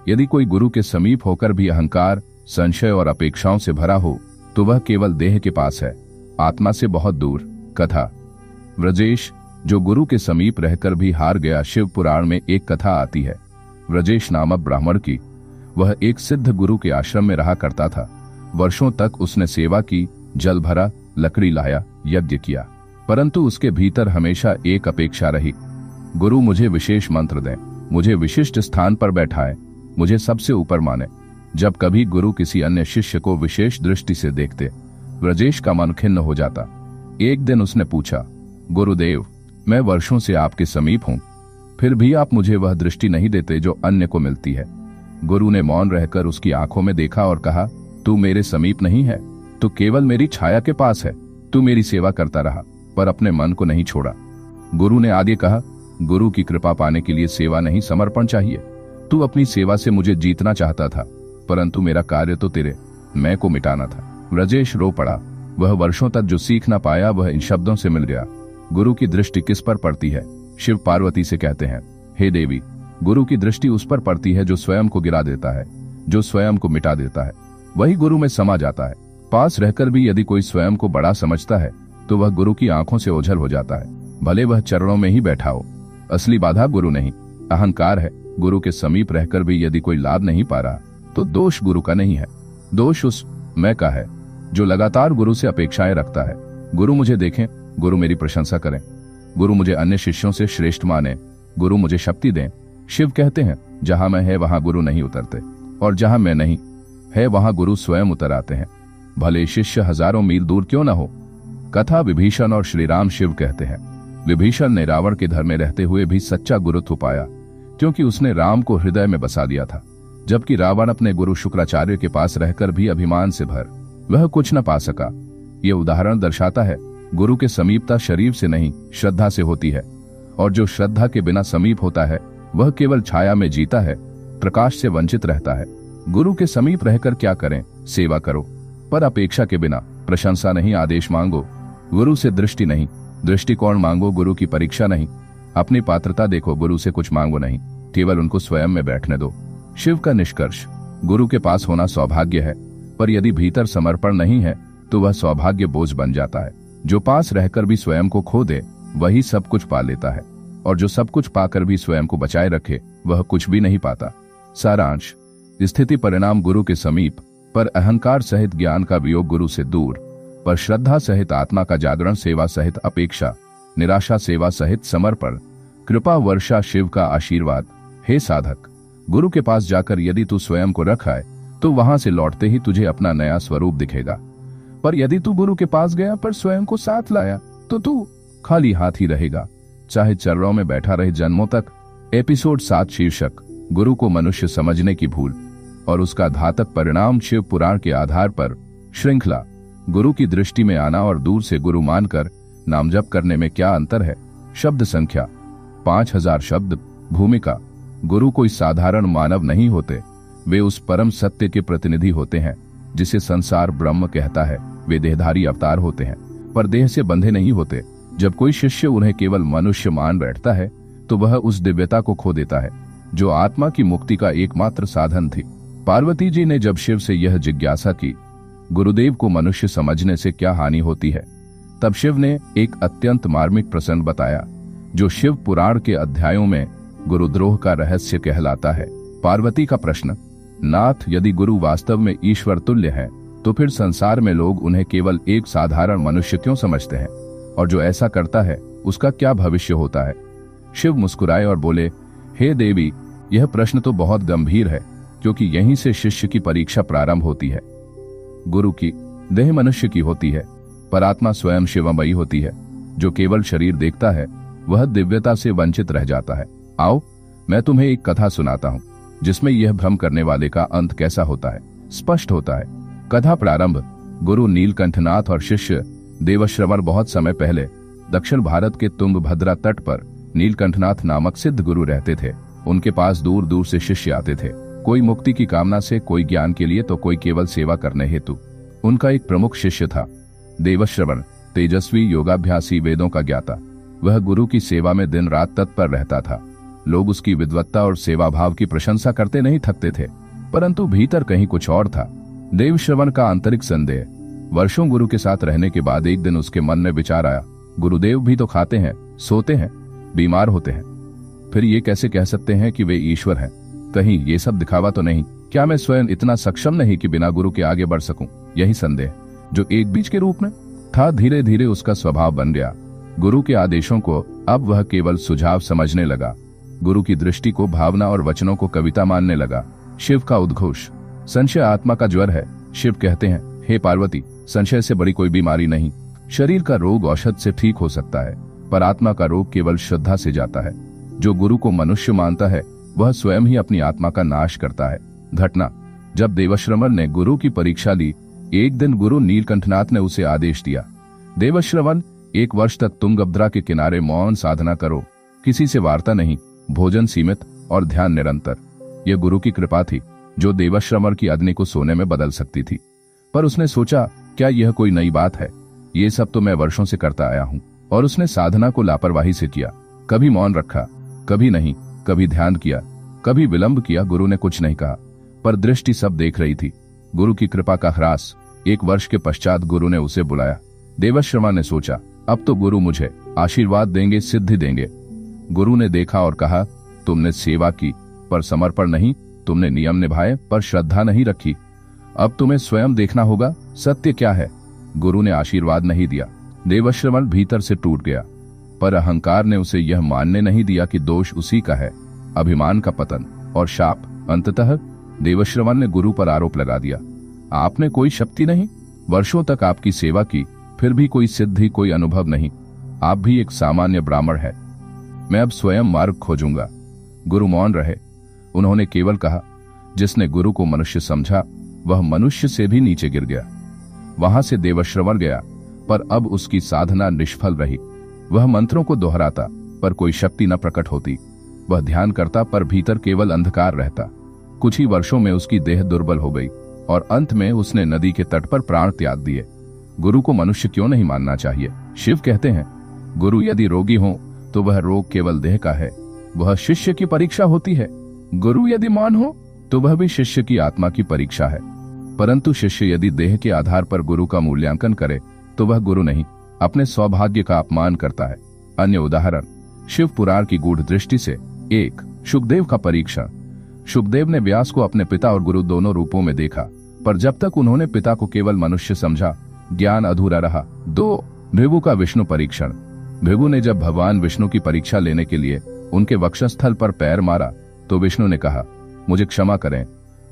यदि कोई गुरु के समीप होकर भी अहंकार, संशय और अपेक्षाओं से भरा हो तो वह केवल देह के पास है, आत्मा से बहुत दूर। कथा, व्रजेश जो गुरु के समीप रहकर भी हार गया। शिव पुराण में एक कथा आती है व्रजेश नामक ब्राह्मण की। वह एक सिद्ध गुरु के आश्रम में रहा करता था। वर्षों तक उसने सेवा की, जल भरा, लकड़ी लाया, यज्ञ किया, परंतु उसके भीतर हमेशा एक अपेक्षा रही, गुरु मुझे विशेष मंत्र दें, मुझे विशिष्ट स्थान पर बैठाए, मुझे सबसे ऊपर माने। जब कभी गुरु किसी अन्य शिष्य को विशेष दृष्टि से देखते, व्रजेश का मन खिन्न हो जाता। एक दिन उसने पूछा, गुरुदेव, मैं वर्षों से आपके समीप हूं, फिर भी आप मुझे वह दृष्टि नहीं देते जो अन्य को मिलती है। गुरु ने मौन रहकर उसकी आंखों में देखा और कहा, तू मेरे समीप नहीं है, तू केवल मेरी छाया के पास है। तू मेरी सेवा करता रहा पर अपने मन को नहीं छोड़ा। गुरु ने आगे कहा, गुरु की कृपा पाने के लिए सेवा नहीं, समर्पण चाहिए। तू अपनी सेवा से मुझे जीतना चाहता था, परंतु मेरा कार्य तो तेरे मैं को मिटाना था। व्रजेश रो पड़ा। वह वर्षों तक जो सीख ना पाया वह इन शब्दों से मिल गया। गुरु की दृष्टि किस पर पड़ती है? शिव पार्वती से कहते हैं, हे देवी, गुरु की दृष्टि उस पर पड़ती है जो स्वयं को गिरा देता है, जो स्वयं को मिटा देता है, वही गुरु में समा जाता है। पास रहकर भी यदि कोई स्वयं को बड़ा समझता है तो वह गुरु की आंखों से ओझल हो जाता है, भले वह चरणों में ही बैठा हो। असली बाधा गुरु नहीं, अहंकार है। गुरु के समीप रहकर भी यदि कोई लाभ नहीं पा रहा तो दोष गुरु का नहीं है, दोष उस मैं का है जो लगातार गुरु से अपेक्षाएं रखता है। गुरु मुझे देखें, गुरु मेरी प्रशंसा करें, गुरु मुझे अन्य शिष्यों से श्रेष्ठ माने, गुरु मुझे शक्ति दें। शिव कहते हैं, जहां मैं है वहां गुरु नहीं उतरते और जहां मैं नहीं है वहां गुरु स्वयं उतर आते हैं, भले शिष्य हजारों मील दूर क्यों न हो। कथा, विभीषण और श्री राम। शिव कहते हैं, विभीषण ने रावण के घर में रहते हुए भी सच्चा गुरुत्व पाया क्योंकि उसने राम को हृदय में बसा दिया था, जबकि रावण अपने गुरु शुक्राचार्य के पास रहकर भी अभिमान से भर वह कुछ न पा सका। ये उदाहरण दर्शाता है गुरु के समीपता शरीर से नहीं श्रद्धा से होती है, और जो श्रद्धा के बिना समीप होता है वह केवल छाया में जीता है, प्रकाश से वंचित रहता है। गुरु के समीप रहकर क्या करें? सेवा करो, पर अपेक्षा के बिना। प्रशंसा नहीं, आदेश मांगो। गुरु से दृष्टि नहीं, दृष्टिकोण मांगो, गुरु की परीक्षा नहीं। अपनी पात्रता देखो, गुरु से कुछ मांगो नहीं, केवल उनको स्वयं में बैठने दो। शिव का निष्कर्ष, गुरु के पास होना सौभाग्य है, पर यदि भीतर समर्पण नहीं है तो वह सौभाग्य बोझ बन जाता है। जो पास रहकर भी स्वयं को खो दे वही सब कुछ पा लेता है। और जो सब कुछ पाकर भी स्वयं को बचाए रखे वह कुछ भी नहीं पाता। सारांश: स्थिति परिणाम गुरु के समीप, पर अहंकार सहित ज्ञान का वियोग गुरु से दूर, पर श्रद्धा सहित आत्मा का जागरण, सेवा सहित अपेक्षा, निराशा सेवा सहित समर्पण, कृपा वर्षा शिव का आशीर्वाद। हे साधक, गुरु के पास जाकर यदि तू स्वयं को रख आए तो वहां से लौटते ही तुझे अपना नया स्वरूप दिखेगा, पर यदि तू गुरु के पास गया पर स्वयं को साथ लाया तो तू खाली हाथ ही रहेगा, चाहे चरणों में बैठा रहे जन्मों तक। एपिसोड 7 शीर्षक: गुरु को मनुष्य समझने की भूल और उसका घातक परिणाम। शिव पुराण के आधार पर श्रृंखला गुरु की दृष्टि में आना और दूर से गुरु मानकर नाम जप करने में क्या अंतर है। शब्द संख्या 5000 शब्द। भूमिका: गुरु कोई साधारण मानव नहीं होते, वे उस परम सत्य के प्रतिनिधि होते हैं जिसे संसार ब्रह्म कहता है। वे देहधारी अवतार होते हैं पर देह से बंधे नहीं होते। जब कोई शिष्य उन्हें केवल मनुष्य मान बैठता है तो वह उस दिव्यता को खो देता है जो आत्मा की मुक्ति का एकमात्र साधन थी। पार्वती जी ने जब शिव से यह जिज्ञासा की, गुरुदेव को मनुष्य समझने से क्या हानि होती है, तब शिव ने एक अत्यंत मार्मिक प्रसंग बताया जो शिव पुराण के अध्यायों में गुरुद्रोह का रहस्य कहलाता है। पार्वती का प्रश्न: नाथ, यदि गुरु वास्तव में ईश्वर तुल्य हैं, तो फिर संसार में लोग उन्हें केवल एक साधारण मनुष्य क्यों समझते हैं, और जो ऐसा करता है उसका क्या भविष्य होता है। शिव मुस्कुराए और बोले, हे देवी, यह प्रश्न तो बहुत गंभीर है, क्योंकि यहीं से शिष्य की परीक्षा प्रारंभ होती है। गुरु की देह मनुष्य की होती है, पर आत्मा स्वयं शिवमयी होती है। जो केवल शरीर देखता है वह दिव्यता से वंचित रह जाता है। आओ, मैं तुम्हें एक कथा सुनाता हूँ जिसमें यह भ्रम करने वाले का अंत कैसा होता है स्पष्ट होता है। कथा प्रारंभ: गुरु नीलकंठनाथ और शिष्य देवश्रवण बहुत समय पहले दक्षिण भारत के तुंगभद्रा तट पर नीलकंठनाथ नामक सिद्ध गुरु रहते थे। उनके पास दूर दूर से शिष्य आते थे, कोई मुक्ति की कामना से, कोई ज्ञान के लिए, तो कोई केवल सेवा करने हेतु। उनका एक प्रमुख शिष्य था देवश्रवण, तेजस्वी, योगाभ्यासी, वेदों का ज्ञाता। वह गुरु की सेवा में दिन रात तत्पर रहता था। लोग उसकी विद्वत्ता और सेवा भाव की प्रशंसा करते नहीं थकते थे, परंतु भीतर कहीं कुछ और था। देवश्रवण का आंतरिक संदेह। वर्षों गुरु के साथ रहने के बाद एक दिन उसके मन में विचार आया, गुरुदेव भी तो खाते हैं, सोते हैं, बीमार होते हैं, फिर ये कैसे कह सकते हैं कि वे ईश्वर हैं? कहीं ये सब दिखावा तो नहीं? क्या मैं स्वयं इतना सक्षम नहीं कि बिना गुरु के आगे बढ़ सकूं? यही संदेह जो एक बीज के रूप में था, धीरे धीरे उसका स्वभाव बन गया। गुरु के आदेशों को अब वह केवल सुझाव समझने लगा। गुरु की दृष्टि को भावना और वचनों को कविता मानने लगा। शिव का उद्घोष: संशय आत्मा का ज्वर है। शिव कहते हैं, हे पार्वती, संशय से बड़ी कोई बीमारी नहीं। शरीर का रोग औषध से ठीक हो सकता है, पर आत्मा का रोग केवल श्रद्धा से जाता है। जो गुरु को मनुष्य मानता है वह स्वयं ही अपनी आत्मा का नाश करता है। घटना: जब देवश्रवण ने गुरु की परीक्षा ली, एक दिन गुरु नीलकंठनाथ ने उसे आदेश दिया, देवश्रवण, 1 वर्ष तक तुंगभद्रा के किनारे मौन साधना करो, किसी से वार्ता नहीं, भोजन सीमित और ध्यान निरंतर। यह गुरु की कृपा थी जो देवश्रवण की अग्नि को सोने में बदल सकती थी। पर उसने सोचा, क्या यह कोई नई बात है? ये सब तो मैं वर्षों से करता आया हूँ। और उसने साधना को लापरवाही से किया। कभी मौन रखा, कभी नहीं, कभी ध्यान किया, कभी विलंब किया। गुरु ने कुछ नहीं कहा, पर दृष्टि सब देख रही थी। गुरु की कृपा का ह्रास। 1 वर्ष के पश्चात गुरु ने उसे बुलाया। देवश्रवण ने सोचा, अब तो गुरु मुझे आशीर्वाद देंगे, सिद्धि देंगे। गुरु ने देखा और कहा, तुमने सेवा की पर समर्पण नहीं, तुमने नियम निभाए पर श्रद्धा नहीं रखी। अब तुम्हें स्वयं देखना होगा सत्य क्या है। गुरु ने आशीर्वाद नहीं दिया। देवश्रवण भीतर से टूट गया, पर अहंकार ने उसे यह मानने नहीं दिया कि दोष उसी का है। अभिमान का पतन और शाप। अंततः देवश्रवण ने गुरु पर आरोप लगा दिया, आपने कोई शक्ति नहीं, वर्षों तक आपकी सेवा की, फिर भी कोई सिद्धि, कोई अनुभव नहीं। आप भी एक सामान्य ब्राह्मण है। मैं अब स्वयं मार्ग खोजूंगा। गुरु मौन रहे। उन्होंने केवल कहा, जिसने गुरु को मनुष्य समझा वह मनुष्य से भी नीचे गिर गया। वहां से देवश्रवण गया, पर अब उसकी साधना निष्फल रही। वह मंत्रों को दोहराता पर कोई शक्ति न प्रकट होती। वह ध्यान करता पर भीतर केवल अंधकार रहता। कुछ ही वर्षों में उसकी देह दुर्बल हो गई और अंत में उसने नदी के तट पर प्राण त्याग दिए। गुरु को मनुष्य क्यों नहीं मानना चाहिए? शिव कहते हैं, गुरु यदि रोगी हो तो वह रोग केवल देह का है, वह शिष्य की परीक्षा होती है। गुरु यदि मान हो तो वह भी शिष्य की आत्मा की परीक्षा है। परंतु शिष्य यदि देह के आधार पर गुरु का मूल्यांकन करे तो वह गुरु नहीं, अपने सौभाग्य का अपमान करता है। अन्य उदाहरण, शिव पुराण की गूढ़ दृष्टि से। 1. शुकदेव का परीक्षण। शुकदेव ने व्यास को अपने पिता और गुरु दोनों रूपों में देखा, पर जब तक उन्होंने पिता को केवल मनुष्य समझा, ज्ञान अधूरा रहा। 2. भृगु का विष्णु परीक्षण। भृगु ने जब भगवान विष्णु की परीक्षा लेने के लिए उनके वक्षस्थल पर पैर मारा तो विष्णु ने कहा, मुझे क्षमा करें,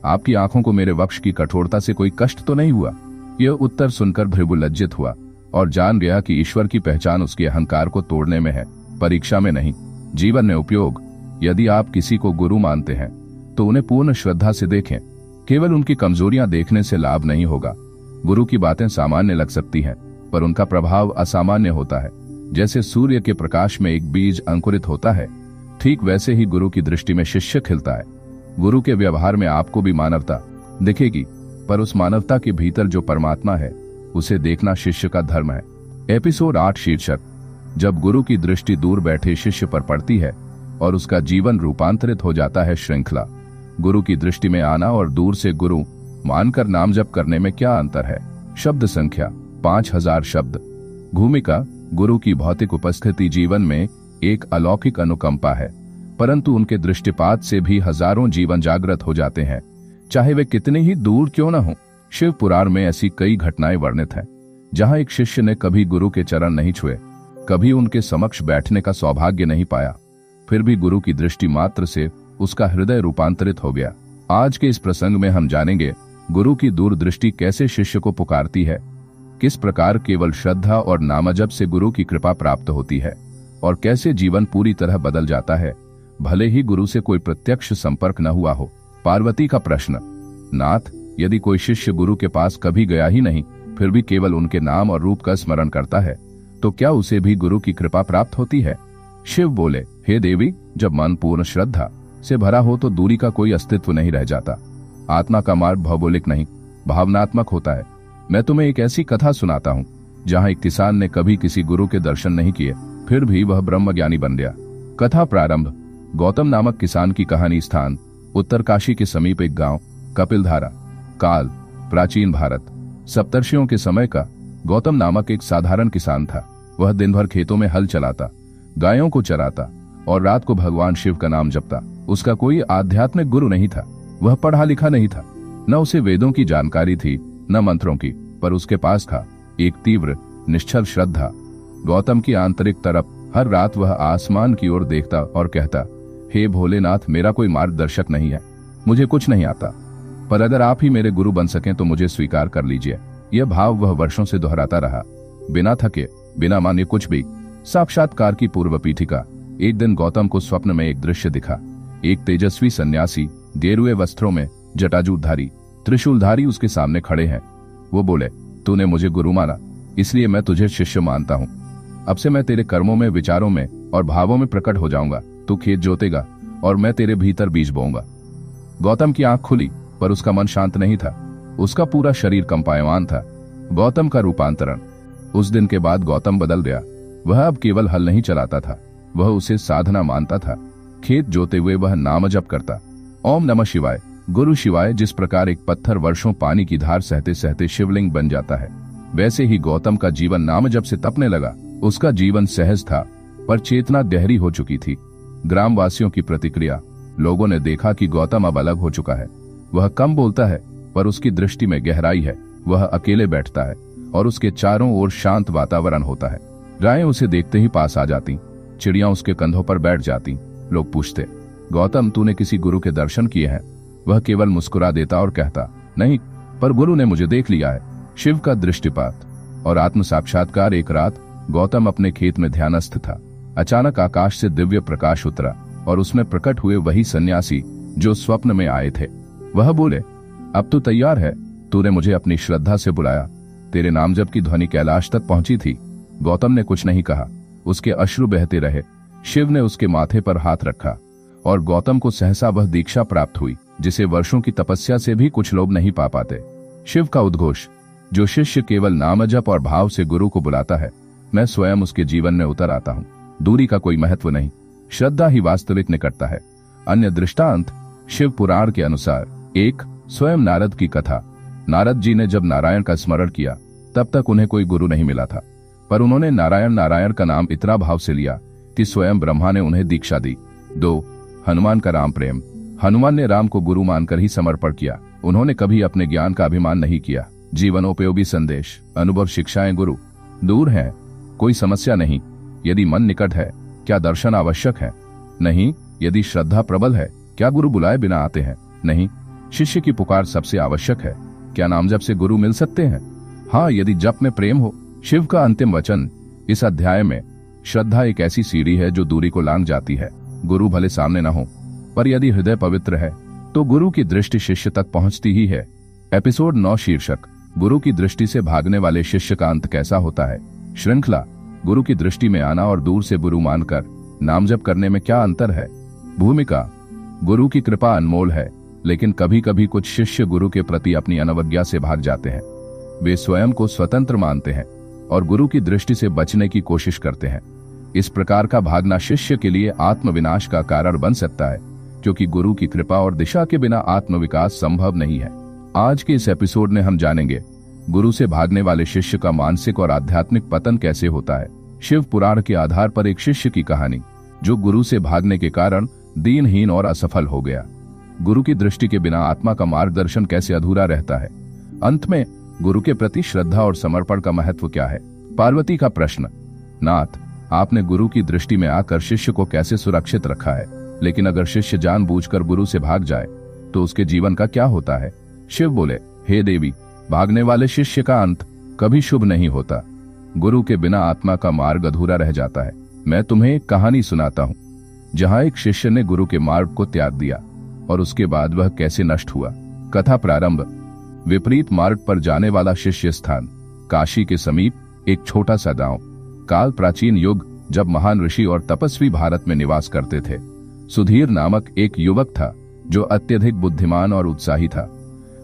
आपकी आंखों को मेरे वक्ष की कठोरता से कोई कष्ट तो नहीं हुआ। यह उत्तर सुनकर भृगु लज्जित हुआ और जान गया कि ईश्वर की पहचान उसके अहंकार को तोड़ने में है, परीक्षा में नहीं। जीवन में उपयोग। यदि आप किसी को गुरु मानते हैं तो उन्हें पूर्ण श्रद्धा से देखें। केवल उनकी कमजोरियां देखने से लाभ नहीं होगा। गुरु की बातें सामान्य लग सकती हैं, पर उनका प्रभाव असामान्य होता है। जैसे सूर्य के प्रकाश में एक बीज अंकुरित होता है, ठीक वैसे ही गुरु की दृष्टि में शिष्य खिलता है। गुरु के व्यवहार में आपको भी मानवता दिखेगी, पर उस मानवता के भीतर जो परमात्मा है उसे देखना शिष्य का धर्म है। एपिसोड 8 शीर्षक, जब गुरु की दृष्टि दूर बैठे शिष्य पर पड़ती है और उसका जीवन रूपांतरित हो जाता है। श्रृंखला। गुरु की दृष्टि में आना और दूर से गुरु मानकर नाम जप करने में क्या अंतर है। शब्द संख्या 5000 शब्द। भूमिका। गुरु की भौतिक उपस्थिति जीवन में एक अलौकिक अनुकंपा है, परंतु उनके दृष्टिपात से भी हजारों जीवन जागृत हो जाते हैं, चाहे वे कितने ही दूर क्यों न हों। शिव पुराण में ऐसी कई घटनाएं वर्णित हैं, जहां एक शिष्य ने कभी गुरु के चरण नहीं छुए, कभी उनके समक्ष बैठने का सौभाग्य नहीं पाया, फिर भी गुरु की दृष्टि मात्र से उसका हृदय रूपांतरित हो गया। आज के इस प्रसंग में हम जानेंगे गुरु की दूरदृष्टि कैसे शिष्य को पुकारती है, किस प्रकार केवल श्रद्धा और नामजप से गुरु की कृपा प्राप्त होती है, और कैसे जीवन पूरी तरह बदल जाता है, भले ही गुरु से कोई प्रत्यक्ष संपर्क न हुआ हो। पार्वती का प्रश्न। नाथ, यदि कोई शिष्य गुरु के पास कभी गया ही नहीं, फिर भी केवल उनके नाम और रूप का स्मरण करता है, तो क्या उसे भी गुरु की कृपा प्राप्त होती है? शिव बोले, हे देवी, जब मन पूर्ण श्रद्धा से भरा हो तो दूरी का कोई अस्तित्व नहीं रह जाता। आत्मा का मार्ग भौगोलिक नहीं, भावनात्मक होता है। मैं तुम्हें एक ऐसी कथा सुनाता हूँ, जहाँ एक किसान ने कभी किसी गुरु के दर्शन नहीं किए, फिर भी वह ब्रह्मज्ञानी बन गया। कथा प्रारंभ। गौतम नामक किसान की कहानी। स्थान उत्तरकाशी के समीप एक गांव, कपिलधारा। काल प्राचीन भारत। सप्तर्षियों के समय का। गौतम नामक एक साधारण किसान था। वह दिन भर खेतों में हल चलाता, गायों को चराता और रात को भगवान शिव का नाम जपता। उसका कोई आध्यात्मिक गुरु नहीं था। वह पढ़ा लिखा नहीं था, न उसे वेदों की जानकारी थी, न मंत्रों की, पर उसके पास था एक तीव्र निश्चल श्रद्धा। गौतम की आंतरिक तरफ हर रात वह आसमान की ओर देखता और कहता, हे भोलेनाथ, मेरा कोई मार्गदर्शक नहीं है, मुझे कुछ नहीं आता, पर अगर आप ही मेरे गुरु बन सकें तो मुझे स्वीकार कर लीजिए। यह भाव वह वर्षों से दोहराता रहा, बिना थके, बिना माने कुछ भी। साक्षात्कार की पूर्व पीठिका। एक दिन गौतम को स्वप्न में एक दृश्य दिखा। एक तेजस्वी सन्यासी गेरुए वस्त्रों में, जटाजूटधारी, त्रिशूलधारी उसके सामने खड़े हैं। वो बोले, तूने मुझे गुरु माना, इसलिए मैं तुझे शिष्य मानता हूँ। अब से मैं तेरे कर्मों में, विचारों में और भावों में प्रकट हो जाऊंगा। तू खेत जोतेगा और मैं तेरे भीतर बीज बोऊंगा। गौतम की आंख खुली, पर उसका मन शांत नहीं था। उसका पूरा शरीर कंपायमान था। गौतम का रूपांतरण। उस दिन के बाद गौतम बदल गया। वह अब केवल हल नहीं चलाता था, वह उसे साधना मानता था। खेत जोते हुए वह नाम जप करता, ओम नमः शिवाय, गुरु शिवाय। जिस प्रकार एक पत्थर वर्षों पानी की धार सहते सहते शिवलिंग बन जाता है, वैसे ही गौतम का जीवन नाम जप से तपने लगा। उसका जीवन सहज था, पर चेतना गहरी हो चुकी थी। ग्रामवासियों की प्रतिक्रिया। लोगों ने देखा कि गौतम अब अलग हो चुका है। वह कम बोलता है, पर उसकी दृष्टि में गहराई है। वह अकेले बैठता है और उसके चारों ओर शांत वातावरण होता है। गायें उसे देखते ही पास आ जाती, चिड़ियां उसके कंधों पर बैठ जाती। लोग पूछते, गौतम, तूने किसी गुरु के दर्शन किए हैं? वह केवल मुस्कुरा देता और कहता, नहीं, पर गुरु ने मुझे देख लिया है। शिव का दृष्टिपात और आत्म साक्षात्कार। एक रात गौतम अपने खेत में ध्यानस्थ था। अचानक आकाश से दिव्य प्रकाश उतरा और उसमें प्रकट हुए वही सन्यासी जो स्वप्न में आए थे। वह बोले, अब तू तैयार है, तूने मुझे अपनी श्रद्धा से बुलाया। तेरे नामजप की ध्वनि कैलाश तक पहुंची थी। गौतम ने कुछ नहीं कहा, उसके अश्रु बहते रहे। शिव ने उसके माथे पर हाथ रखा और गौतम को सहसा वह दीक्षा प्राप्त हुई, जिसे वर्षों की तपस्या से भी कुछ लोग नहीं पा पाते। शिव का उद्घोष। जो शिष्य केवल नामजप और भाव से गुरु को बुलाता है, मैं स्वयं उसके जीवन में उतर आता हूँ। दूरी का कोई महत्व नहीं, श्रद्धा ही वास्तविक निकटता है। अन्य दृष्टांत शिव पुराण के अनुसार। 1. स्वयं नारद की कथा। नारद जी ने जब नारायण का स्मरण किया, तब तक उन्हें कोई गुरु नहीं मिला था, पर उन्होंने नारायण नारायण का नाम इतना भाव से लिया कि स्वयं ब्रह्मा ने उन्हें दीक्षा दी। 2. हनुमान का राम प्रेम। हनुमान ने राम को गुरु मानकर ही समर्पण किया। उन्होंने कभी अपने ज्ञान का अभिमान नहीं किया। जीवनोपयोगी संदेश, अनुभव शिक्षाएं। गुरु दूर हैं, कोई समस्या नहीं। यदि मन निकट है, क्या दर्शन आवश्यक है? नहीं। यदि श्रद्धा प्रबल है, क्या गुरु बुलाए बिना आते हैं? नहीं। शिष्य की पुकार सबसे आवश्यक है। क्या नाम जप से गुरु मिल सकते हैं? हाँ, यदि जप में प्रेम हो। शिव का अंतिम वचन इस अध्याय में, श्रद्धा एक ऐसी सीढ़ी है जो दूरी को लांघ जाती है। गुरु भले सामने न हो, पर यदि हृदय पवित्र है तो गुरु की दृष्टि शिष्य तक पहुंचती ही है। एपिसोड 9 शीर्षक, गुरु की दृष्टि से भागने वाले शिष्य का अंत कैसा होता है। श्रृंखला, गुरु की दृष्टि में आना और दूर से गुरु मानकर नाम जप करने में क्या अंतर है। भूमिका, गुरु की कृपा अनमोल है, लेकिन कभी कभी कुछ शिष्य गुरु के प्रति अपनी अनवज्ञा से भाग जाते हैं। वे स्वयं को स्वतंत्र मानते हैं और गुरु की दृष्टि से बचने की कोशिश करते हैं। इस प्रकार का भागना शिष्य के लिए आत्मविनाश का कारण बन सकता है, क्योंकि गुरु की कृपा और दिशा के बिना आत्मविकास संभव नहीं है। आज के इस एपिसोड में हम जानेंगे गुरु से भागने वाले शिष्य का मानसिक और आध्यात्मिक पतन कैसे होता है। शिव पुराण के आधार पर एक शिष्य की कहानी, जो गुरु से भागने के कारण दीनहीन और असफल हो गया। गुरु की दृष्टि के बिना आत्मा का मार्गदर्शन कैसे अधूरा रहता है। अंत में गुरु के प्रति श्रद्धा और समर्पण का महत्व क्या है। पार्वती का प्रश्न, नाथ, आपने गुरु की दृष्टि में आकर शिष्य को कैसे सुरक्षित रखा है, लेकिन अगर शिष्य जानबूझकर गुरु से भाग जाए तो उसके जीवन का क्या होता है। शिव बोले, हे देवी, भागने वाले शिष्य का अंत कभी शुभ नहीं होता। गुरु के बिना आत्मा का मार्ग अधूरा रह जाता है। मैं तुम्हें एक कहानी सुनाता हूँ, जहाँ एक शिष्य ने गुरु के मार्ग को त्याग दिया और उसके बाद वह कैसे नष्ट हुआ। कथा प्रारंभ। विपरीत मार्ग पर जाने वाला शिष्य स्थान, काशी के समीप एक छोटा सा गांव। काल प्राचीन युग, जब महान ऋषि और तपस्वी भारत में निवास करते थे। सुधीर नामक एक युवक था जो अत्यधिक बुद्धिमान और उत्साही था।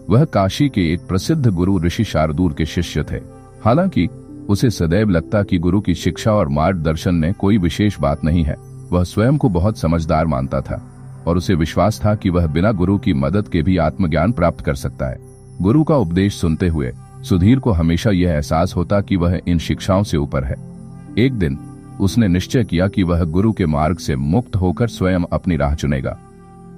वह काशी के एक प्रसिद्ध गुरु ऋषि शार्दूल के शिष्य थे। हालांकि उसे सदैव लगता कि गुरु की शिक्षा और मार्गदर्शन में कोई विशेष बात नहीं है। वह स्वयं को बहुत समझदार मानता था और उसे विश्वास था कि वह बिना गुरु की मदद के भी आत्मज्ञान प्राप्त कर सकता है। गुरु का उपदेश सुनते हुए सुधीर को हमेशा यह एहसास होता कि वह इन शिक्षाओं से ऊपर है। एक दिन उसने निश्चय किया कि वह गुरु के मार्ग से मुक्त होकर स्वयं अपनी राह चुनेगा।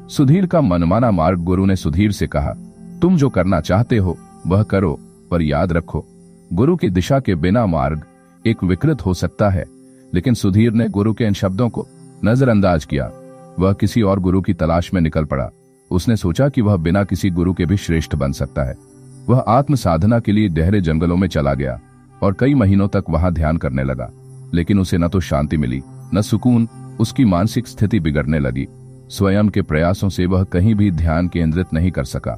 सुधीर का मनमाना मार्ग। गुरु ने सुधीर से कहा, तुम जो करना चाहते हो वह करो, पर याद रखो, गुरु की दिशा के बिना मार्ग एक विकृत हो सकता है। लेकिन सुधीर ने गुरु के इन शब्दों को नजरअंदाज किया। वह किसी और गुरु की तलाश में निकल पड़ा। उसने सोचा कि वह बिना किसी गुरु के भी श्रेष्ठ बन सकता है। वह आत्म साधना के लिए गहरे जंगलों में चला गया और कई महीनों तक वहां ध्यान करने लगा। लेकिन उसे न तो शांति मिली न सुकून। उसकी मानसिक स्थिति बिगड़ने लगी। स्वयं के प्रयासों से वह कहीं भी ध्यान केंद्रित नहीं कर सका।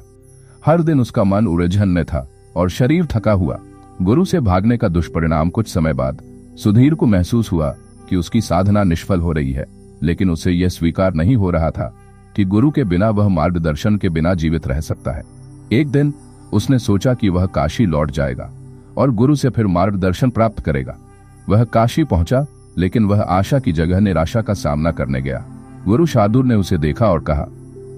हर दिन उसका मन उलझन में था और शरीर थका हुआ। गुरु से भागने का दुष्परिणाम कुछ समय बाद सुधीर को महसूस हुआ कि उसकी साधना निष्फल हो रही है। लेकिन उसे यह स्वीकार नहीं हो रहा था कि गुरु के बिना वह मार्गदर्शन के बिना जीवित रह सकता है। एक दिन उसने सोचा कि वह काशी लौट जाएगा और गुरु से फिर मार्गदर्शन प्राप्त करेगा। वह काशी पहुंचा, लेकिन वह आशा की जगह निराशा का सामना करने गया। गुरु शार्दूल ने उसे देखा और कहा,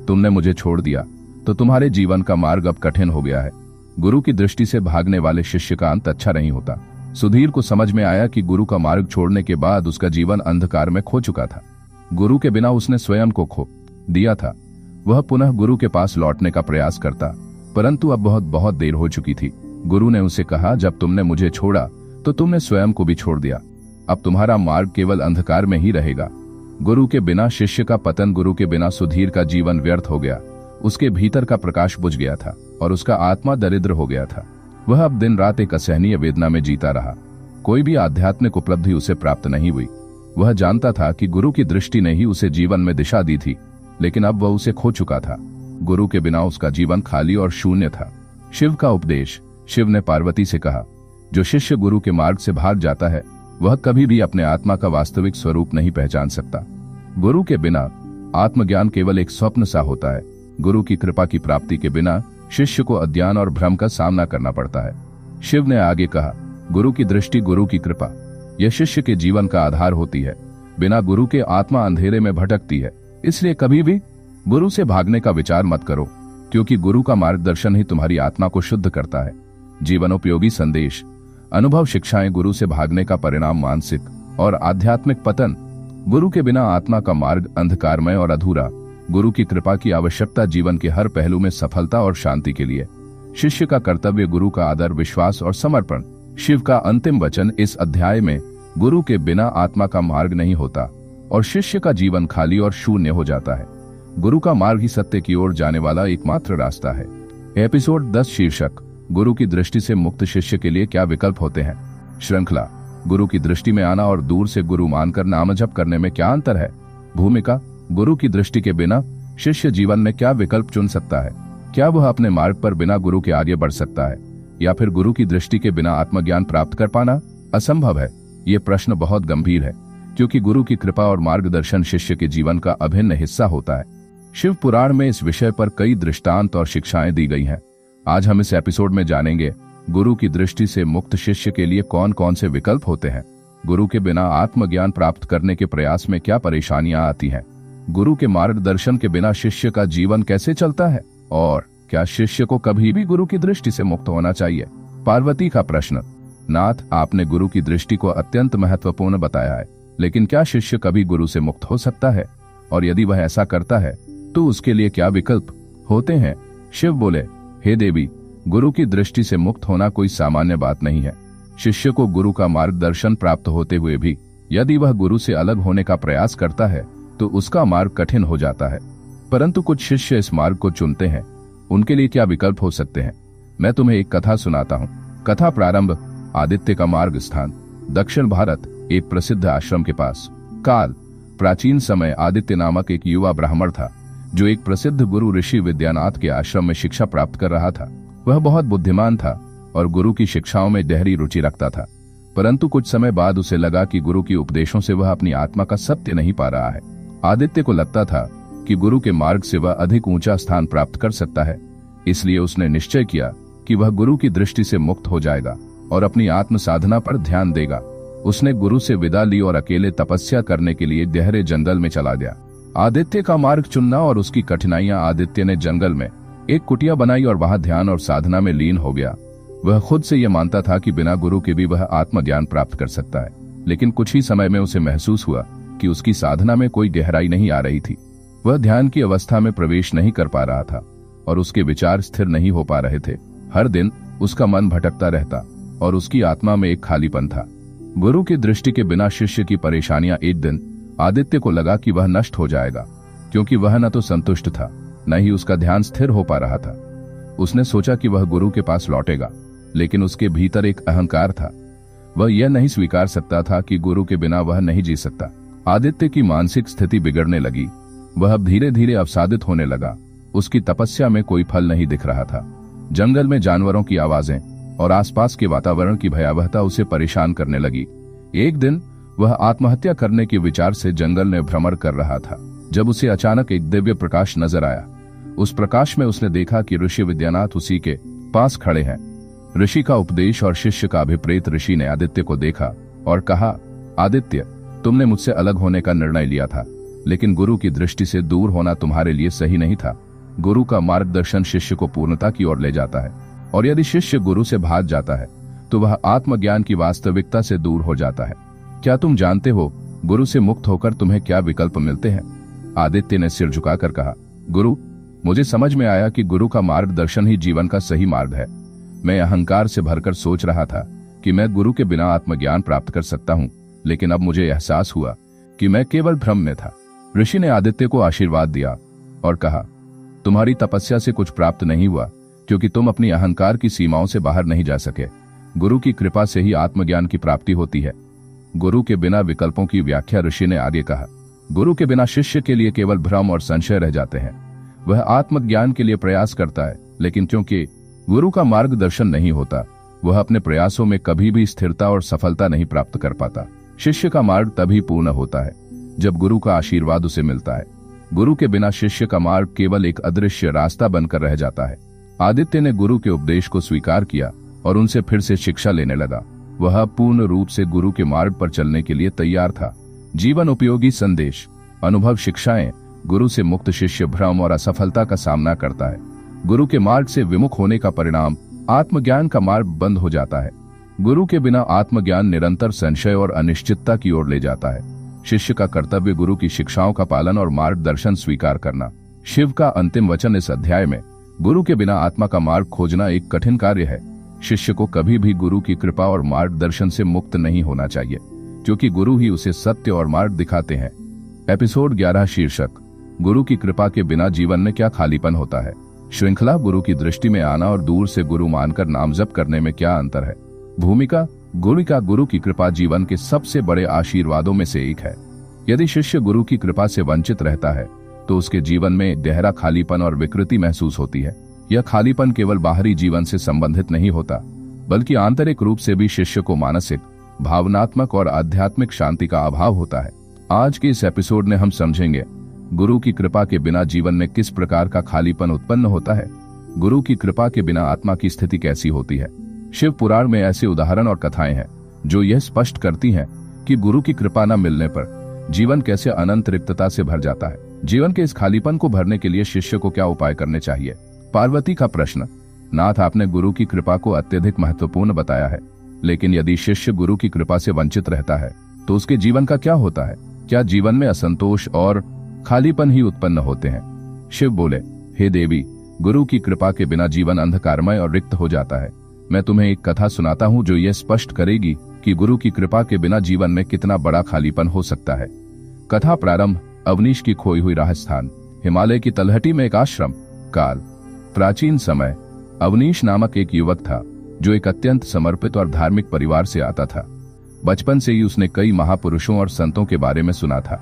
तुमने मुझे छोड़ दिया तो तुम्हारे जीवन का मार्ग अब कठिन हो गया है। गुरु की दृष्टि से भागने वाले शिष्य का अंत अच्छा नहीं होता। सुधीर को समझ में आया कि गुरु का मार्ग छोड़ने के बाद उसका जीवन अंधकार में खो चुका था। गुरु के बिना उसने स्वयं को खो दिया था। वह पुनः गुरु के पास लौटने का प्रयास करता, परंतु अब बहुत देर हो चुकी थी। गुरु ने उसे कहा, जब तुमने मुझे छोड़ा तो तुमने स्वयं को भी छोड़ दिया। अब तुम्हारा मार्ग केवल अंधकार में ही रहेगा। गुरु के बिना शिष्य का पतन। गुरु के बिना सुधीर का जीवन व्यर्थ हो गया। उसके भीतर का प्रकाश बुझ गया था और उसका आत्मा दरिद्र हो गया था। वह अब दिन रात एक असहनीय वेदना में जीता रहा। कोई भी आध्यात्मिक उपलब्धि उसे प्राप्त नहीं हुई। वह जानता था कि गुरु की दृष्टि ने ही उसे जीवन में दिशा दी थी, लेकिन अब वह उसे खो चुका था। गुरु के बिना उसका जीवन खाली और शून्य था। शिव का उपदेश। शिव ने पार्वती से कहा, जो शिष्य गुरु के मार्ग से भाग जाता है वह कभी भी अपने आत्मा का वास्तविक स्वरूप नहीं पहचान सकता। गुरु के बिना आत्मज्ञान केवल एक स्वप्न सा होता है। गुरु की कृपा की प्राप्ति के बिना शिष्य को अज्ञान और भ्रम का सामना करना पड़ता है। शिव ने आगे कहा, गुरु की दृष्टि, गुरु की कृपा, यह शिष्य के जीवन का आधार होती है। बिना गुरु के आत्मा अंधेरे में भटकती है। इसलिए कभी भी गुरु से भागने का विचार मत करो, क्योंकि गुरु का मार्गदर्शन ही तुम्हारी आत्मा को शुद्ध करता है। जीवनोपयोगी संदेश, अनुभव शिक्षाएं। गुरु से भागने का परिणाम मानसिक और आध्यात्मिक पतन। गुरु के बिना आत्मा का मार्ग अंधकारमय और अधूरा। गुरु की कृपा की आवश्यकता जीवन के हर पहलू में सफलता और शांति के लिए। शिष्य का कर्तव्य, गुरु का आदर, विश्वास और समर्पण। शिव का अंतिम वचन इस अध्याय में, गुरु के बिना आत्मा का मार्ग नहीं होता और शिष्य का जीवन खाली और शून्य हो जाता है। गुरु का मार्ग ही सत्य की ओर जाने वाला एकमात्र रास्ता है। एपिसोड 10 शीर्षक, गुरु की दृष्टि से मुक्त शिष्य के लिए क्या विकल्प होते हैं। श्रृंखला, गुरु की दृष्टि में आना और दूर से गुरु मानकर नाम जप करने में क्या अंतर है। भूमिका, गुरु की दृष्टि के बिना शिष्य जीवन में क्या विकल्प चुन सकता है। क्या वह अपने मार्ग पर बिना गुरु के आगे बढ़ सकता है, या फिर गुरु की दृष्टि के बिना आत्मज्ञान प्राप्त कर पाना असंभव है। ये प्रश्न बहुत गंभीर है, क्योंकि गुरु की कृपा और मार्गदर्शन शिष्य के जीवन का अभिन्न हिस्सा होता है। शिव पुराण में इस विषय पर कई दृष्टांत और शिक्षाएं दी गई हैं। आज हम इस एपिसोड में जानेंगे, गुरु की दृष्टि से मुक्त शिष्य के लिए कौन कौन से विकल्प होते हैं। गुरु के बिना आत्मज्ञान प्राप्त करने के प्रयास में क्या परेशानियां आती हैं। गुरु के मार्गदर्शन के बिना शिष्य का जीवन कैसे चलता है, और क्या शिष्य को कभी भी गुरु की दृष्टि से मुक्त होना चाहिए। पार्वती का प्रश्न, नाथ, आपने गुरु की दृष्टि को अत्यंत महत्वपूर्ण बताया है, लेकिन क्या शिष्य कभी गुरु से मुक्त हो सकता है, और यदि वह ऐसा करता है तो उसके लिए क्या विकल्प होते हैं। शिव बोले, हे देवी, गुरु की दृष्टि से मुक्त होना कोई सामान्य बात नहीं है। शिष्य को गुरु का मार्गदर्शन प्राप्त होते हुए भी यदि वह गुरु से अलग होने का प्रयास करता है तो उसका मार्ग कठिन हो जाता है। परंतु कुछ शिष्य इस मार्ग को चुनते हैं। उनके लिए क्या विकल्प हो सकते हैं। मैं तुम्हें एक कथा सुनाता हूँ। कथा प्रारंभ, आदित्य का मार्ग स्थान, दक्षिण भारत, एक प्रसिद्ध आश्रम के पास। काल, प्राचीन समय आदित्य नामक एक युवा ब्राह्मण था, जो एक प्रसिद्ध गुरु ऋषि विद्यानाथ के आश्रम में शिक्षा प्राप्त कर रहा था। वह बहुत बुद्धिमान था और गुरु की शिक्षाओं में गहरी रुचि रखता था। परंतु कुछ समय बाद उसे लगा कि गुरु की उपदेशों से वह अपनी आत्मा का सत्य नहीं पा रहा है। आदित्य को लगता था कि गुरु के मार्ग से वह अधिक ऊंचा स्थान प्राप्त कर सकता है। इसलिए उसने निश्चय किया कि वह गुरु की दृष्टि से मुक्त हो जाएगा और अपनी आत्म साधना पर ध्यान देगा। उसने गुरु से विदा ली और अकेले तपस्या करने के लिए गहरे जंगल में चला गया। आदित्य का मार्ग चुनना और उसकी कठिनाइयां। आदित्य ने जंगल में एक कुटिया बनाई और वहां ध्यान और साधना में लीन हो गया। वह खुद से यह मानता था कि बिना गुरु के भी वह आत्मज्ञान प्राप्त कर सकता है, लेकिन कुछ ही समय में उसे महसूस हुआ कि उसकी साधना में कोई गहराई नहीं आ रही थी। वह ध्यान की अवस्था में प्रवेश नहीं कर पा रहा था और उसके विचार स्थिर नहीं हो पा रहे थे। हर दिन उसका मन भटकता रहता और उसकी आत्मा में एक खालीपन था। गुरु की दृष्टि के बिना शिष्य की परेशानियां। एक दिन आदित्य को लगा कि वह नष्ट हो जाएगा, क्योंकि वह न तो संतुष्ट था, न ही उसका ध्यान स्थिर हो पा रहा था। उसने सोचा कि वह गुरु के पास लौटेगा, लेकिन उसके भीतर एक अहंकार था। वह यह नहीं स्वीकार सकता था कि गुरु के बिना वह नहीं जी सकता। आदित्य की मानसिक स्थिति बिगड़ने लगी। वह अब धीरे धीरे अवसादित होने लगा। उसकी तपस्या में कोई फल नहीं दिख रहा था। जंगल में जानवरों की आवाजें और आसपास के वातावरण की भयावहता उसे परेशान करने लगी। एक दिन वह आत्महत्या करने के विचार से जंगल में भ्रमण कर रहा था, जब उसे अचानक एक दिव्य प्रकाश नजर आया। उस प्रकाश में उसने देखा कि ऋषि विद्यानाथ उसी के पास खड़े हैं। ऋषि का उपदेश और शिष्य का अभिप्रेत। ऋषि ने आदित्य को देखा और कहा, आदित्य, तुमने मुझसे अलग होने का निर्णय लिया था, लेकिन गुरु की दृष्टि से दूर होना तुम्हारे लिए सही नहीं था। गुरु का मार्गदर्शन शिष्य को पूर्णता की ओर ले जाता है, और यदि शिष्य गुरु से भाग जाता है तो वह आत्मज्ञान की वास्तविकता से दूर हो जाता है। क्या तुम जानते हो गुरु से मुक्त होकर तुम्हें क्या विकल्प मिलते हैं। आदित्य ने सिर झुकाकर कहा, गुरु, मुझे समझ में आया कि गुरु का मार्गदर्शन ही जीवन का सही मार्ग है। मैं अहंकार से भरकर सोच रहा था कि मैं गुरु के बिना आत्मज्ञान प्राप्त कर सकता हूँ, लेकिन अब मुझे एहसास हुआ कि मैं केवल भ्रम में था। ऋषि ने आदित्य को आशीर्वाद दिया और कहा, तुम्हारी तपस्या से कुछ प्राप्त नहीं हुआ, क्योंकि तुम अपनी अहंकार की सीमाओं से बाहर नहीं जा सके। गुरु की कृपा से ही आत्मज्ञान की प्राप्ति होती है। गुरु के बिना विकल्पों की व्याख्या। ऋषि ने आगे कहा, गुरु के बिना शिष्य के लिए केवल भ्रम और संशय रह जाते हैं। वह आत्मज्ञान के लिए प्रयास करता है, लेकिन क्योंकि गुरु का मार्गदर्शन नहीं होता, वह अपने प्रयासों में कभी भी स्थिरता और सफलता नहीं प्राप्त कर पाता। शिष्य का मार्ग तभी पूर्ण होता है जब गुरु का आशीर्वाद उसे मिलता है। गुरु के बिना शिष्य का मार्ग केवल एक अदृश्य रास्ता बनकर रह जाता है। आदित्य ने गुरु के उपदेश को स्वीकार किया और उनसे फिर से शिक्षा लेने लगा। वह पूर्ण रूप से गुरु के मार्ग पर चलने के लिए तैयार था। जीवन उपयोगी संदेश, अनुभव शिक्षाएं। गुरु से मुक्त शिष्य भ्रम और असफलता का सामना करता है। गुरु के मार्ग से विमुख होने का परिणाम आत्मज्ञान का मार्ग बंद हो जाता है। गुरु के बिना आत्मज्ञान निरंतर संशय और अनिश्चितता की ओर ले जाता है। शिष्य का कर्तव्य गुरु की शिक्षाओं का पालन और मार्गदर्शन स्वीकार करना। शिव का अंतिम वचन इस अध्याय में, गुरु के बिना आत्मा का मार्ग खोजना एक कठिन कार्य है। शिष्य को कभी भी गुरु की कृपा और मार्गदर्शन से मुक्त नहीं होना चाहिए, क्योंकि गुरु ही उसे सत्य और मार्ग दिखाते हैं। एपिसोड 11 शीर्षक, गुरु की कृपा के बिना जीवन में क्या खालीपन होता है। श्रृंखला, गुरु की दृष्टि में आना और दूर से गुरु मानकर नाम जप करने में क्या अंतर है। भूमिका, गुरु की कृपा जीवन के सबसे बड़े आशीर्वादों में से एक है। यदि शिष्य गुरु की कृपा से वंचित रहता है तो उसके जीवन में गहरा खालीपन और विकृति महसूस होती है। यह खालीपन केवल बाहरी जीवन से संबंधित नहीं होता, बल्कि आंतरिक रूप से भी शिष्य को मानसिक, भावनात्मक और आध्यात्मिक शांति का अभाव होता है। आज के इस एपिसोड में हम समझेंगे गुरु की कृपा के बिना जीवन में किस प्रकार का खालीपन उत्पन्न होता है। गुरु की कृपा के बिना आत्मा की स्थिति कैसी होती है। शिव पुराण में ऐसे उदाहरण और कथाएं हैं जो यह स्पष्ट करती हैं कि गुरु की कृपा न मिलने पर जीवन कैसे अनंत रिक्तता से भर जाता है। जीवन के इस खालीपन को भरने के लिए शिष्य को क्या उपाय करने चाहिए। पार्वती का प्रश्न, नाथ आपने गुरु की कृपा को अत्यधिक महत्वपूर्ण बताया है, लेकिन यदि शिष्य गुरु की कृपा से वंचित रहता है तो उसके जीवन का क्या होता है। क्या जीवन में असंतोष और खालीपन ही उत्पन्न होते हैं। शिव बोले, हे देवी, गुरु की कृपा के बिना जीवन अंधकारमय और रिक्त हो जाता है। मैं तुम्हें एक कथा सुनाता हूँ जो यह स्पष्ट करेगी कि गुरु की कृपा के बिना जीवन में कितना बड़ा खालीपन हो सकता है। कथा प्रारंभ, अवनीश की खोई हुई राजस्थान, हिमालय की तलहटी में एक आश्रम। काल, प्राचीन समय। अवनीश नामक एक युवक था जो एक अत्यंत समर्पित और धार्मिक परिवार से आता था। बचपन से ही उसने कई महापुरुषों और संतों के बारे में सुना था।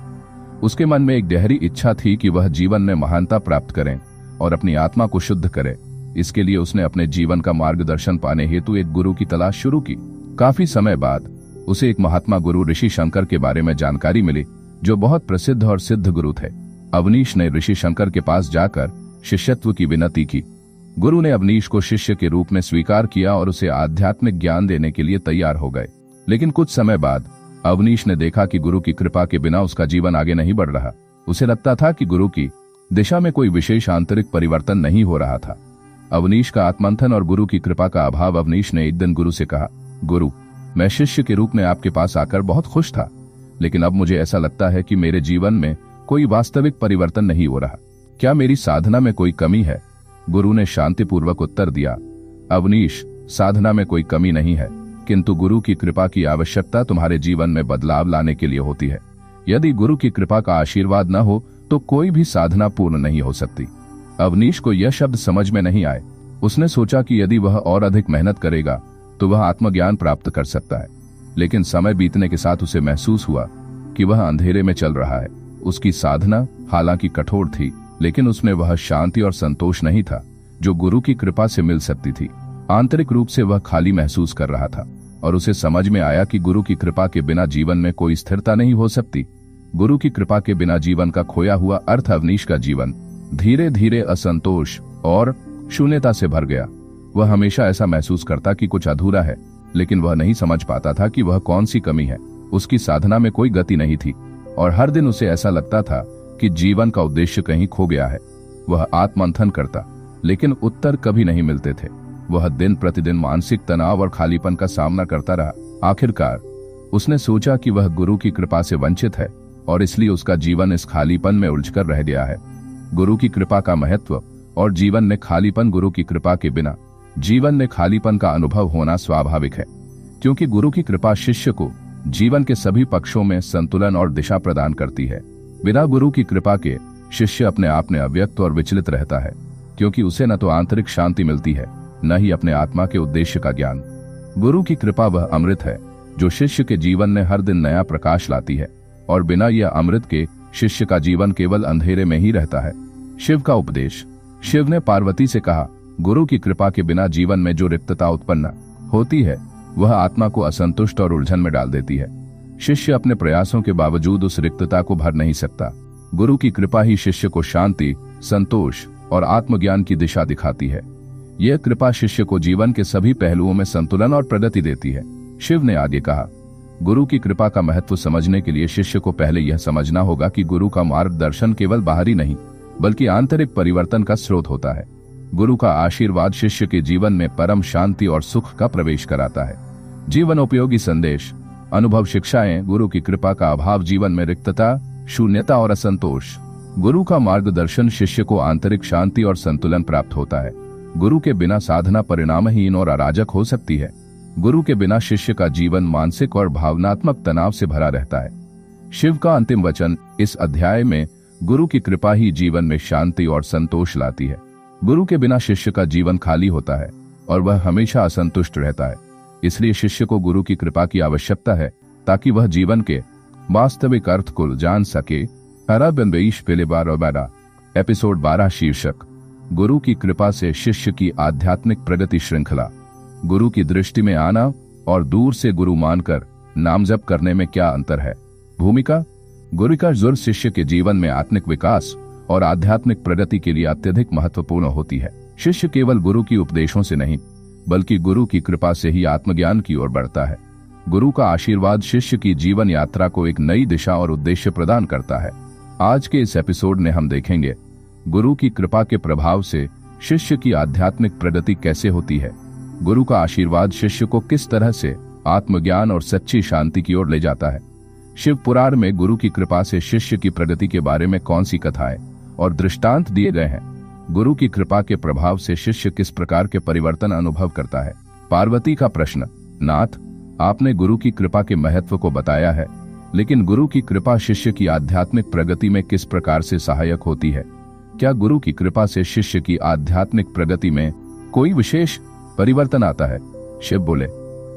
उसके मन में एक गहरी इच्छा थी कि वह जीवन में महानता प्राप्त करे और अपनी आत्मा को शुद्ध करे। इसके लिए उसने अपने जीवन का मार्गदर्शन पाने हेतु एक गुरु की तलाश शुरू की। काफी समय बाद उसे एक महात्मा गुरु ऋषि शंकर के बारे में जानकारी मिली, जो बहुत प्रसिद्ध और सिद्ध गुरु थे। अवनीश ने ऋषि शंकर के पास जाकर शिष्यत्व की विनती की। गुरु ने अवनीश को शिष्य के रूप में स्वीकार किया और उसे आध्यात्मिक ज्ञान देने के लिए तैयार हो गए। लेकिन कुछ समय बाद अवनीश ने देखा कि गुरु की कृपा के बिना उसका जीवन आगे नहीं बढ़ रहा। उसे लगता था कि गुरु की दिशा में कोई विशेष आंतरिक परिवर्तन नहीं हो रहा था। अवनीश का आत्मंथन और गुरु की कृपा का अभाव। अवनीश ने एक दिन गुरु से कहा, गुरु, मैं शिष्य के रूप में आपके पास आकर बहुत खुश था, लेकिन अब मुझे ऐसा लगता है कि मेरे जीवन में कोई वास्तविक परिवर्तन नहीं हो रहा। क्या मेरी साधना में कोई कमी है। गुरु ने शांतिपूर्वक उत्तर दिया, अवनीश, साधना में कोई कमी नहीं है, किंतु गुरु की कृपा की आवश्यकता तुम्हारे जीवन में बदलाव लाने के लिए होती है। यदि गुरु की कृपा का आशीर्वाद न हो तो कोई भी साधना पूर्ण नहीं हो सकती। अवनीश को यह शब्द समझ में नहीं आए। उसने सोचा कि यदि वह और अधिक मेहनत करेगा तो वह आत्मज्ञान प्राप्त कर सकता है, लेकिन समय बीतने के साथ उसे महसूस हुआ कि वह अंधेरे में चल रहा है। उसकी साधना हालांकि कठोर थी, लेकिन उसमें वह शांति और संतोष नहीं था जो गुरु की कृपा से मिल सकती थी। आंतरिक रूप से वह खाली महसूस कर रहा था और उसे समझ में आया कि गुरु की कृपा के बिना जीवन में कोई स्थिरता नहीं हो सकती। गुरु की कृपा के बिना जीवन का खोया हुआ अर्थ। अवनीश का जीवन धीरे धीरे असंतोष और शून्यता से भर गया। वह हमेशा ऐसा महसूस करता कि कुछ अधूरा है, लेकिन वह नहीं समझ पाता था कि वह कौन सी कमी है। उसकी साधना में कोई गति नहीं थी और हर दिन उसे ऐसा लगता था कि जीवन का उद्देश्य कहीं खो गया है। वह आत्ममंथन करता, लेकिन उत्तर कभी नहीं मिलते थे। वह दिन प्रतिदिन मानसिक तनाव और खालीपन का सामना करता रहा। आखिरकार उसने सोचा कि वह गुरु की कृपा से वंचित है और इसलिए उसका जीवन इस खालीपन में उलझकर रह गया है। गुरु की कृपा का महत्व और जीवन में खालीपन। गुरु की कृपा के बिना जीवन में खालीपन का अनुभव होना स्वाभाविक है, क्योंकि गुरु की कृपा शिष्य को जीवन के सभी पक्षों में संतुलन और दिशा प्रदान करती है। बिना गुरु की कृपा के शिष्य अपने आप में अव्यक्त और विचलित रहता है, क्योंकि उसे न तो आंतरिक शांति मिलती है, न ही अपने आत्मा के उद्देश्य का ज्ञान। गुरु की कृपा वह अमृत है जो शिष्य के जीवन में हर दिन नया प्रकाश लाती है, और बिना यह अमृत के शिष्य का जीवन केवल अंधेरे में ही रहता है। शिव का उपदेश। शिव ने पार्वती से कहा, गुरु की कृपा के बिना जीवन में जो रिक्तता उत्पन्न होती है वह आत्मा को असंतुष्ट और उलझन में डाल देती है। शिष्य अपने प्रयासों के बावजूद उस रिक्तता को भर नहीं सकता। गुरु की कृपा ही शिष्य को शांति, संतोष और आत्मज्ञान की दिशा दिखाती है। यह कृपा शिष्य को जीवन के सभी पहलुओं में संतुलन और प्रगति देती है। शिव ने आगे कहा, गुरु की कृपा का महत्व समझने के लिए शिष्य को पहले यह समझना होगा कि गुरु का मार्गदर्शन केवल बाहरी नहीं बल्कि आंतरिक परिवर्तन का स्रोत होता है। गुरु का आशीर्वाद शिष्य के जीवन में परम शांति और सुख का प्रवेश कराता है। जीवन उपयोगी संदेश। अनुभव शिक्षाएं, गुरु की कृपा का अभाव, जीवन में रिक्तता, शून्यता और असंतोष। गुरु का मार्गदर्शन, शिष्य को आंतरिक शांति और संतुलन प्राप्त होता है। गुरु के बिना साधना परिणामहीन और अराजक हो सकती है। गुरु के बिना शिष्य का जीवन मानसिक और भावनात्मक तनाव से भरा रहता है। शिव का अंतिम वचन इस अध्याय में, गुरु की कृपा ही जीवन में शांति और संतोष लाती है। गुरु के बिना शिष्य का जीवन खाली होता है और वह हमेशा असंतुष्ट रहता है। इसलिए शिष्य को गुरु की कृपा की आवश्यकता है ताकि वह जीवन के वास्तविक अर्थ को जान सके। एपिसोड 12 शीर्षक, गुरु की कृपा से शिष्य की आध्यात्मिक प्रगति श्रृंखला। गुरु की दृष्टि में आना और दूर से गुरु मानकर नाम जप करने में क्या अंतर है? भूमिका, गुरु का जुर्म शिष्य के जीवन में आत्मिक विकास और आध्यात्मिक प्रगति के लिए अत्यधिक महत्वपूर्ण होती है। शिष्य केवल गुरु की उपदेशों से नहीं, बल्कि गुरु की कृपा से ही आत्मज्ञान की ओर बढ़ता है। गुरु का आशीर्वाद शिष्य की जीवन यात्रा को एक नई दिशा और उद्देश्य प्रदान करता है। आज के इस एपिसोड में हम देखेंगे गुरु की कृपा के प्रभाव से शिष्य की आध्यात्मिक प्रगति कैसे होती है। गुरु का आशीर्वाद शिष्य को किस तरह से आत्मज्ञान और सच्ची शांति की ओर ले जाता है। शिव पुराण में गुरु की कृपा से शिष्य की प्रगति के बारे में कौन सी कथाएं और दृष्टांत दिए गए हैं। गुरु की कृपा के प्रभाव से शिष्य किस प्रकार के परिवर्तन अनुभव करता है। पार्वती का प्रश्न, नाथ, आपने गुरु की कृपा के महत्व को बताया है, लेकिन गुरु की कृपा शिष्य की आध्यात्मिक प्रगति में किस प्रकार से सहायक होती है? क्या गुरु की कृपा से शिष्य की आध्यात्मिक प्रगति में कोई विशेष परिवर्तन आता है? शिव बोले,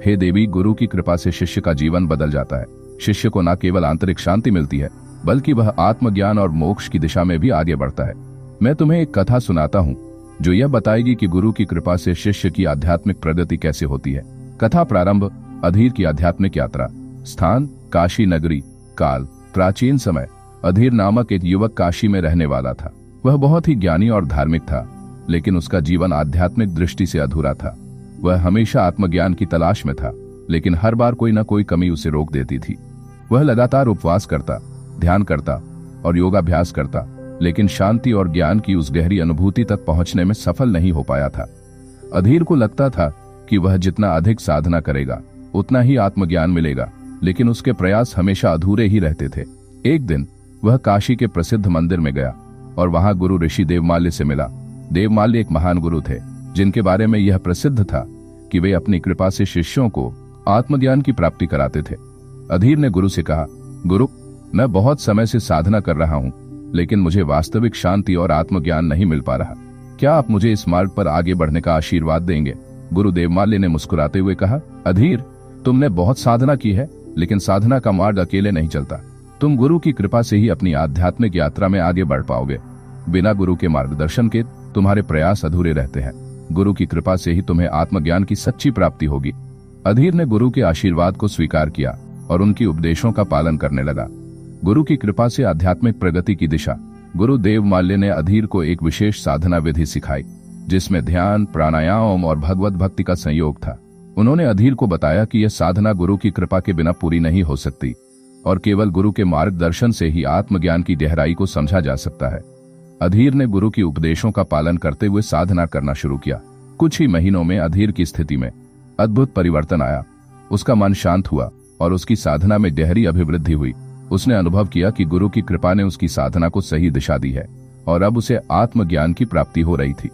हे देवी, गुरु की कृपा से शिष्य का जीवन बदल जाता है। शिष्य को न केवल आंतरिक शांति मिलती है, बल्कि वह आत्मज्ञान और मोक्ष की दिशा में भी आगे बढ़ता है। मैं तुम्हें एक कथा सुनाता हूँ जो यह बताएगी कि गुरु की कृपा से शिष्य की आध्यात्मिक प्रगति कैसे होती है। कथा प्रारंभ, अधीर की आध्यात्मिक यात्रा। स्थान, काशी नगरी। काल, प्राचीन समय। अधीर नामक एक युवक काशी में रहने वाला था। वह बहुत ही ज्ञानी और धार्मिक था, लेकिन उसका जीवन आध्यात्मिक दृष्टि से अधूरा था। वह हमेशा आत्मज्ञान की तलाश में था, लेकिन हर बार कोई न कोई कमी उसे रोक देती थी। वह लगातार उपवास करता, ध्यान करता और योगाभ्यास करता, लेकिन शांति और ज्ञान की उस गहरी अनुभूति तक पहुंचने में सफल नहीं हो पाया था। अधीर को लगता था कि वह जितना अधिक साधना करेगा उतना ही आत्मज्ञान मिलेगा, लेकिन उसके प्रयास हमेशा अधूरे ही रहते थे। एक दिन वह काशी के प्रसिद्ध मंदिर में गया और वहां गुरु ऋषि देवमाल्य से मिला। देवमाल्य एक महान गुरु थे, जिनके बारे में यह प्रसिद्ध था कि वे अपनी कृपा से शिष्यों को आत्मज्ञान की प्राप्ति कराते थे। अधीर ने गुरु से कहा, गुरु, मैं बहुत समय से साधना कर रहा हूँ, लेकिन मुझे वास्तविक शांति और आत्मज्ञान नहीं मिल पा रहा। क्या आप मुझे इस मार्ग पर आगे बढ़ने का आशीर्वाद देंगे? गुरु देवमाल्य ने मुस्कुराते हुए कहा, अधीर, तुमने बहुत साधना की है, लेकिन साधना का मार्ग अकेले नहीं चलता। तुम गुरु की कृपा से ही अपनी आध्यात्मिक यात्रा में आगे बढ़ पाओगे। बिना गुरु के मार्गदर्शन के तुम्हारे प्रयास अधूरे रहते हैं। गुरु की कृपा से ही तुम्हें आत्मज्ञान की सच्ची प्राप्ति होगी। अधीर ने गुरु के आशीर्वाद को स्वीकार किया और उनकी उपदेशों का पालन करने लगा। गुरु की कृपा से आध्यात्मिक प्रगति की दिशा। गुरु देवमाल्य ने अधीर को एक विशेष साधना विधि सिखाई, जिसमें ध्यान, प्राणायाम और भगवत भक्ति का संयोग था। उन्होंने अधीर को बताया कि यह साधना गुरु की कृपा के बिना पूरी नहीं हो सकती और केवल गुरु के मार्गदर्शन से ही आत्मज्ञान की गहराई को समझा जा सकता है। अधीर ने गुरु की उपदेशों का पालन करते हुए साधना करना शुरू किया। कुछ ही महीनों में अधीर की स्थिति में अद्भुत परिवर्तन आया। उसका मन शांत हुआ और उसकी साधना में गहरी अभिवृद्धि हुई। उसने अनुभव किया कि गुरु की कृपा ने उसकी साधना को सही दिशा दी है और अब उसे आत्मज्ञान की प्राप्ति हो रही थी।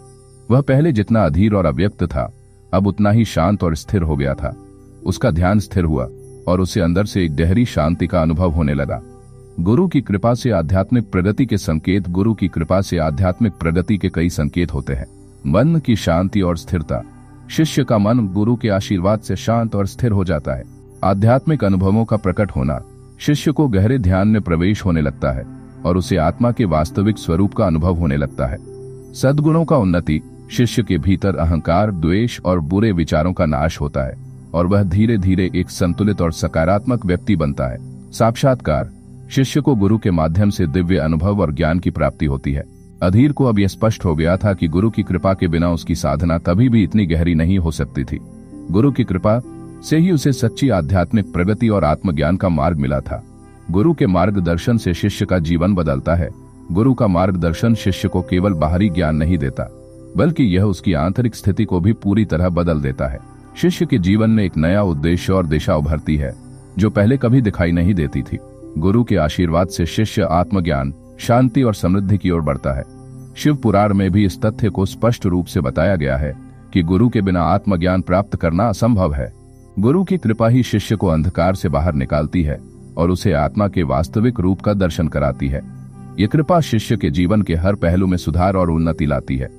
वह पहले जितना अधीर और अव्यक्त था, अब उतना ही शांत और स्थिर हो गया था। उसका ध्यान स्थिर हुआ और उसे अंदर से एक गहरी शांति का अनुभव होने लगा। गुरु की कृपा से आध्यात्मिक प्रगति के संकेत। गुरु की कृपा से आध्यात्मिक प्रगति के कई संकेत होते हैं। मन की शांति और स्थिरता। शिष्य का मन गुरु के आशीर्वाद से शांत और स्थिर हो जाता है। आध्यात्मिक अनुभवों का प्रकट होना। शिष्य को गहरे ध्यान में प्रवेश होने लगता है और उसे आत्मा के वास्तविक स्वरूप का अनुभव होने लगता है। सद्गुणों का उन्नति। शिष्य के भीतर अहंकार, द्वेष और बुरे विचारों का नाश होता है और वह धीरे धीरे एक संतुलित और सकारात्मक व्यक्ति बनता है। साक्षात्कार। शिष्य को गुरु के माध्यम से दिव्य अनुभव और ज्ञान की प्राप्ति होती है। अधीर को अब यह स्पष्ट हो गया था कि गुरु की कृपा के बिना उसकी साधना कभी भी इतनी गहरी नहीं हो सकती थी। गुरु की कृपा से ही उसे सच्ची आध्यात्मिक प्रगति और आत्मज्ञान का मार्ग मिला था। गुरु के मार्गदर्शन से शिष्य का जीवन बदलता है। गुरु का मार्गदर्शन शिष्य को केवल बाहरी ज्ञान नहीं देता, बल्कि यह उसकी आंतरिक स्थिति को भी पूरी तरह बदल देता है। शिष्य के जीवन में एक नया उद्देश्य और दिशा उभरती है। जो पहले कभी दिखाई नहीं देती थी। गुरु के आशीर्वाद से शिष्य आत्मज्ञान, शांति और समृद्धि की ओर बढ़ता है। शिव पुराण में भी इस तथ्य को स्पष्ट रूप से बताया गया है कि गुरु के बिना आत्मज्ञान प्राप्त करना असंभव है। गुरु की कृपा ही शिष्य को अंधकार से बाहर निकालती है और उसे आत्मा के वास्तविक रूप का दर्शन कराती है। ये कृपा शिष्य के जीवन के हर पहलू में सुधार और उन्नति लाती है।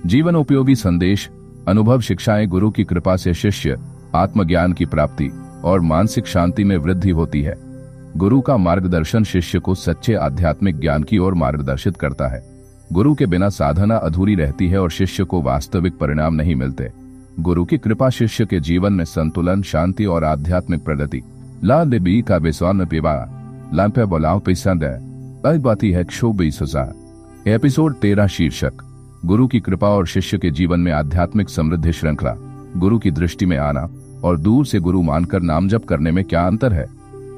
जीवन उपयोगी संदेश, अनुभव, शिक्षाएं। गुरु की कृपा से शिष्य आत्मज्ञान की प्राप्ति और मानसिक शांति में वृद्धि होती है। गुरु का मार्गदर्शन शिष्य को सच्चे आध्यात्मिक ज्ञान की ओर मार्गदर्शित करता है। गुरु के बिना साधना अधूरी रहती है और शिष्य को वास्तविक परिणाम नहीं मिलते। गुरु की कृपा शिष्य के जीवन में संतुलन, शांति और आध्यात्मिक प्रगति ला देवी का बेसौन पीवा लांपे बोलाओ पसंद है बाती है एपिसोड 13 शीर्षक गुरु की कृपा और शिष्य के जीवन में आध्यात्मिक समृद्धि श्रृंखला। गुरु की दृष्टि में आना और दूर से गुरु मानकर नाम जप करने में क्या अंतर है?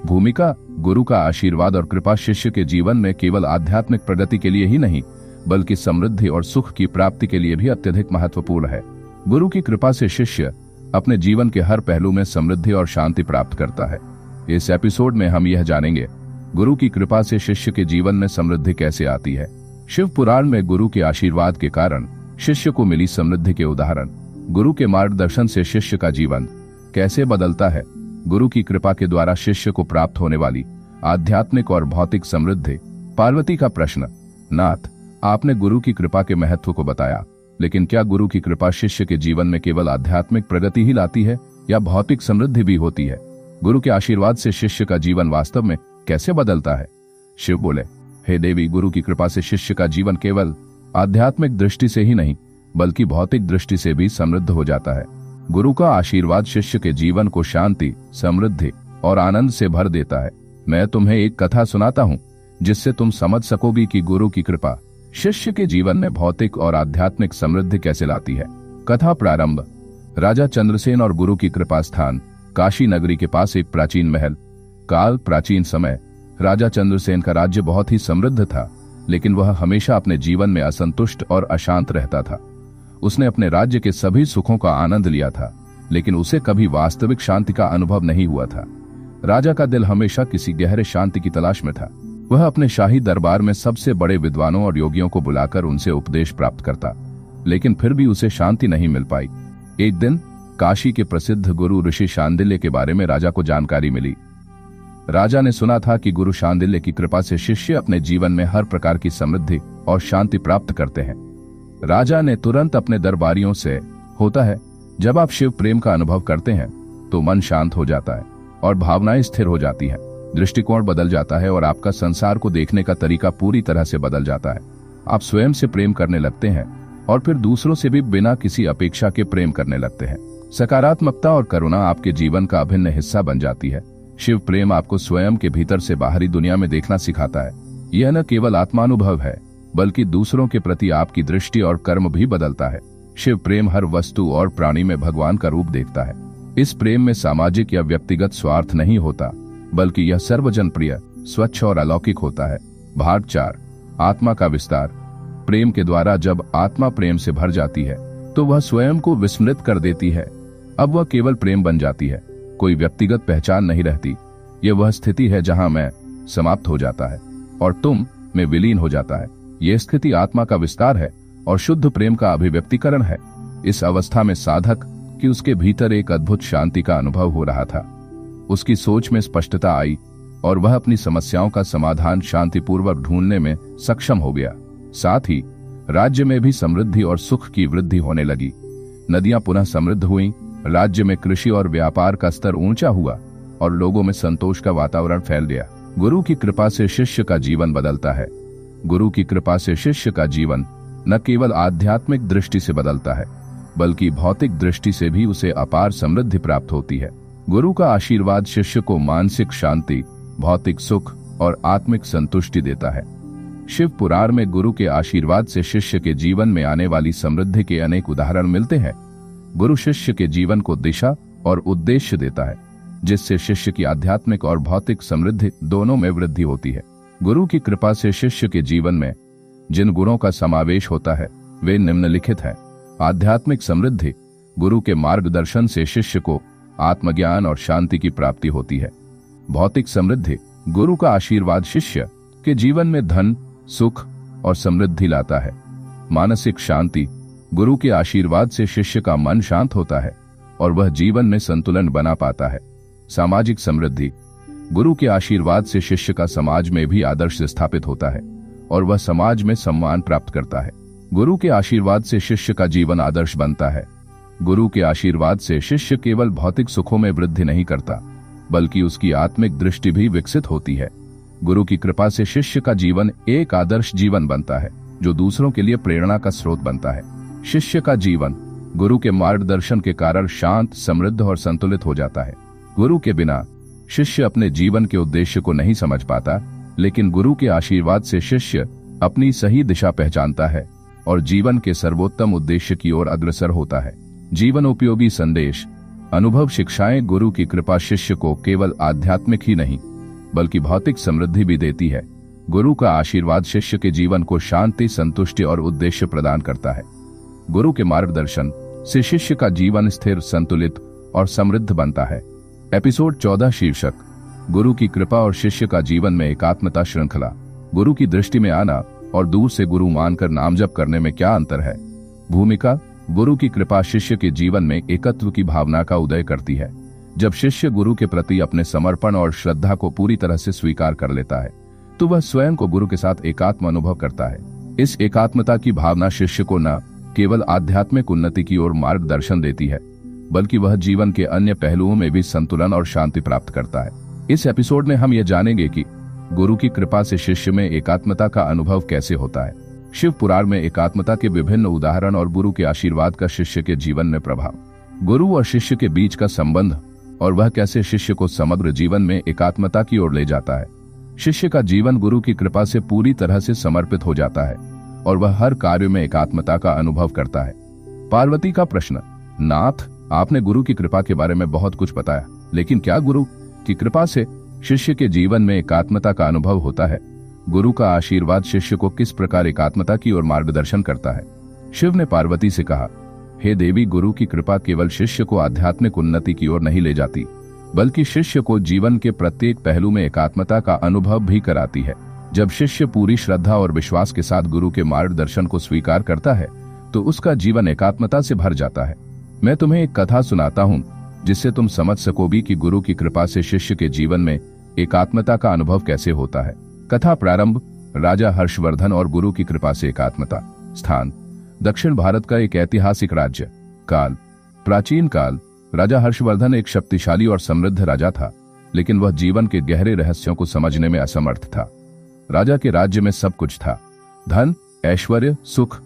भूमिका। गुरु का आशीर्वाद और कृपा शिष्य के जीवन में केवल आध्यात्मिक प्रगति के लिए ही नहीं बल्कि समृद्धि और सुख की प्राप्ति के लिए भी अत्यधिक महत्वपूर्ण है। गुरु की कृपा से शिष्य अपने जीवन के हर पहलू में समृद्धि और शांति प्राप्त करता है। इस एपिसोड में हम यह जानेंगे गुरु की कृपा से शिष्य के जीवन में समृद्धि कैसे आती है। शिव पुराण में गुरु के आशीर्वाद के कारण शिष्य को मिली समृद्धि के उदाहरण। गुरु के मार्गदर्शन से शिष्य का जीवन कैसे बदलता है। गुरु की कृपा के द्वारा शिष्य को प्राप्त होने वाली आध्यात्मिक और भौतिक समृद्धि। पार्वती का प्रश्न। नाथ, आपने गुरु की कृपा के महत्व को बताया, लेकिन क्या गुरु की कृपा शिष्य के जीवन में केवल आध्यात्मिक प्रगति ही लाती है या भौतिक समृद्धि भी होती है? गुरु के आशीर्वाद से शिष्य का जीवन वास्तव में कैसे बदलता है? शिव बोले, हे देवी, गुरु की कृपा से शिष्य का जीवन केवल आध्यात्मिक दृष्टि से ही नहीं बल्कि भौतिक दृष्टि से भी समृद्ध हो जाता है। गुरु का आशीर्वाद शिष्य के जीवन को शांति, समृद्धि और आनंद से भर देता है। मैं तुम्हें एक कथा सुनाता हूँ जिससे तुम समझ सकोगी कि गुरु की कृपा शिष्य के जीवन में भौतिक और आध्यात्मिक समृद्धि कैसे लाती है। कथा प्रारंभ। राजा चंद्रसेन और गुरु की कृपा स्थान काशी नगरी के पास एक प्राचीन महल। काल प्राचीन समय राजा चंद्रसेन का राज्य बहुत ही समृद्ध था, लेकिन वह हमेशा अपने जीवन में असंतुष्ट और अशांत रहता था। उसने अपने राज्य के सभी सुखों का आनंद लिया था, लेकिन उसे कभी वास्तविक शांति का अनुभव नहीं हुआ था। राजा का दिल हमेशा किसी गहरे शांति की तलाश में था। वह अपने शाही दरबार में सबसे बड़े विद्वानों और योगियों को बुलाकर उनसे उपदेश प्राप्त करता, लेकिन फिर भी उसे शांति नहीं मिल पाई। एक दिन काशी के प्रसिद्ध गुरु ऋषि शांडिल्य के बारे में राजा को जानकारी मिली। राजा ने सुना था कि गुरु शांडिल्य की कृपा से शिष्य अपने जीवन में हर प्रकार की समृद्धि और शांति प्राप्त करते हैं। राजा ने तुरंत अपने दरबारियों से, होता है जब आप शिव प्रेम का अनुभव करते हैं तो मन शांत हो जाता है और भावनाएं स्थिर हो जाती हैं, दृष्टिकोण बदल जाता है और आपका संसार को देखने का तरीका पूरी तरह से बदल जाता है। आप स्वयं से प्रेम करने लगते हैं और फिर दूसरों से भी बिना किसी अपेक्षा के प्रेम करने लगते हैं। सकारात्मकता और करुणा आपके जीवन का अभिन्न हिस्सा बन जाती है। शिव प्रेम आपको स्वयं के भीतर से बाहरी दुनिया में देखना सिखाता है। यह न केवल आत्मानुभव है बल्कि दूसरों के प्रति आपकी दृष्टि और कर्म भी बदलता है। शिव प्रेम हर वस्तु और प्राणी में भगवान का रूप देखता है। इस प्रेम में सामाजिक या व्यक्तिगत स्वार्थ नहीं होता, बल्कि यह सर्वजन प्रिय, स्वच्छ और अलौकिक होता है। भाग 4, आत्मा का विस्तार। प्रेम के द्वारा जब आत्मा प्रेम से भर जाती है तो वह स्वयं को विस्मृत कर देती है। अब वह केवल प्रेम बन जाती है, कोई व्यक्तिगत पहचान नहीं रहती। यह वह स्थिति है जहां मैं समाप्त हो जाता है और तुम में विलीन हो जाता है। यह स्थिति आत्मा का विस्तार है और शुद्ध प्रेम का अभिव्यक्तिकरण है। इस अवस्था में साधक कि उसके भीतर एक अद्भुत शांति का अनुभव हो रहा था। उसकी सोच में स्पष्टता आई और वह अपनी समस्याओं का समाधान शांतिपूर्वक ढूंढने में सक्षम हो गया। साथ ही राज्य में भी समृद्धि और सुख की वृद्धि होने लगी। नदियां पुनः समृद्ध हुईं, राज्य में कृषि और व्यापार का स्तर ऊंचा हुआ और लोगों में संतोष का वातावरण फैल गया। गुरु की कृपा से शिष्य का जीवन बदलता है। गुरु की कृपा से शिष्य का जीवन न केवल आध्यात्मिक दृष्टि से बदलता है बल्कि भौतिक दृष्टि से भी उसे अपार समृद्धि प्राप्त होती है। गुरु का आशीर्वाद शिष्य को मानसिक शांति, भौतिक सुख और आत्मिक संतुष्टि देता है। शिव पुराण में गुरु के आशीर्वाद से शिष्य के जीवन में आने वाली समृद्धि के अनेक उदाहरण मिलते हैं। गुरु शिष्य के जीवन को दिशा और उद्देश्य देता है, जिससे शिष्य की आध्यात्मिक और भौतिक समृद्धि दोनों में वृद्धि होती है। गुरु की कृपा से शिष्य के जीवन में जिन गुणों का समावेश होता है वे निम्नलिखित हैं। आध्यात्मिक समृद्धि। गुरु के मार्गदर्शन से शिष्य को आत्मज्ञान और शांति की प्राप्ति होती है। भौतिक समृद्धि। गुरु का आशीर्वाद शिष्य के जीवन में धन, सुख और समृद्धि लाता है। मानसिक शांति। गुरु के आशीर्वाद से शिष्य का मन शांत होता है और वह जीवन में संतुलन बना पाता है। सामाजिक समृद्धि। गुरु के आशीर्वाद से शिष्य का समाज में भी आदर्श स्थापित होता है और वह समाज में सम्मान प्राप्त करता है। गुरु के आशीर्वाद से शिष्य का जीवन आदर्श बनता है। गुरु के आशीर्वाद से शिष्य केवल भौतिक सुखों में वृद्धि नहीं करता, बल्कि उसकी आत्मिक दृष्टि भी विकसित होती है। गुरु की कृपा से शिष्य का जीवन एक आदर्श जीवन बनता है, जो दूसरों के लिए प्रेरणा का स्रोत बनता है। शिष्य का जीवन गुरु के मार्गदर्शन के कारण शांत, समृद्ध और संतुलित हो जाता है। गुरु के बिना शिष्य अपने जीवन के उद्देश्य को नहीं समझ पाता, लेकिन गुरु के आशीर्वाद से शिष्य अपनी सही दिशा पहचानता है और जीवन के सर्वोत्तम उद्देश्य की ओर अग्रसर होता है। जीवन उपयोगी संदेश। अनुभव शिक्षाएं। गुरु की कृपा शिष्य को केवल आध्यात्मिक ही नहीं, बल्कि भौतिक समृद्धि भी देती है। गुरु का आशीर्वाद शिष्य के जीवन को शांति, संतुष्टि और उद्देश्य प्रदान करता है। गुरु के मार्गदर्शन से शिष्य का जीवन स्थिर, संतुलित और समृद्ध बनता है। एपिसोड 14 शीर्षक गुरु की कृपा और शिष्य का जीवन में एकात्मता श्रृंखला। गुरु की दृष्टि में आना और दूर से गुरु मानकर नाम जप करने में क्या अंतर है? भूमिका। गुरु की कृपा शिष्य के जीवन में एकत्व की भावना का उदय करती है। जब शिष्य गुरु के प्रति अपने समर्पण और श्रद्धा को पूरी तरह से स्वीकार कर लेता है, तो वह स्वयं को गुरु के साथ एकात्म अनुभव करता है। इस एकात्मता की भावना शिष्य को न केवल आध्यात्मिक उन्नति की ओर मार्गदर्शन देती है, बल्कि वह जीवन के अन्य पहलुओं में भी संतुलन और शांति प्राप्त करता है। इस एपिसोड में हम ये जानेंगे कि गुरु की कृपा से शिष्य में एकात्मता का अनुभव कैसे होता है, शिव पुराण में एकात्मता के विभिन्न उदाहरण और गुरु के आशीर्वाद का शिष्य के जीवन में प्रभाव। गुरु और शिष्य के बीच का संबंध और वह कैसे शिष्य को समग्र जीवन में एकात्मता की ओर ले जाता है। शिष्य का जीवन गुरु की कृपा से पूरी तरह से समर्पित हो जाता है और वह हर कार्य में एकात्मता का अनुभव करता है। पार्वती का प्रश्न। नाथ, आपने गुरु की कृपा के बारे में बहुत कुछ बताया, लेकिन क्या गुरु की कृपा से शिष्य के जीवन में एकात्मता का अनुभव होता है? गुरु का आशीर्वाद शिष्य को किस प्रकार एकात्मता की ओर मार्गदर्शन करता है? शिव ने पार्वती से कहा, हे देवी, गुरु की कृपा केवल शिष्य को आध्यात्मिक उन्नति की ओर नहीं ले जाती, बल्कि शिष्य को जीवन के प्रत्येक पहलू में एकात्मता का अनुभव भी कराती है। जब शिष्य पूरी श्रद्धा और विश्वास के साथ गुरु के मार्गदर्शन को स्वीकार करता है, तो उसका जीवन एकात्मता से भर जाता है। मैं तुम्हें एक कथा सुनाता हूँ, जिससे तुम समझ सकोगी कि गुरु की कृपा से शिष्य के जीवन में एकात्मता का अनुभव कैसे होता है। कथा प्रारंभ। राजा हर्षवर्धन और गुरु की कृपा से एकात्मता। स्थान दक्षिण भारत का एक ऐतिहासिक राज्य। काल प्राचीन काल। राजा हर्षवर्धन एक शक्तिशाली और समृद्ध राजा था, लेकिन वह जीवन के गहरे रहस्यों को समझने में असमर्थ था। राजा के राज्य में सब कुछ था, धन, ऐश्वर्य, सुख,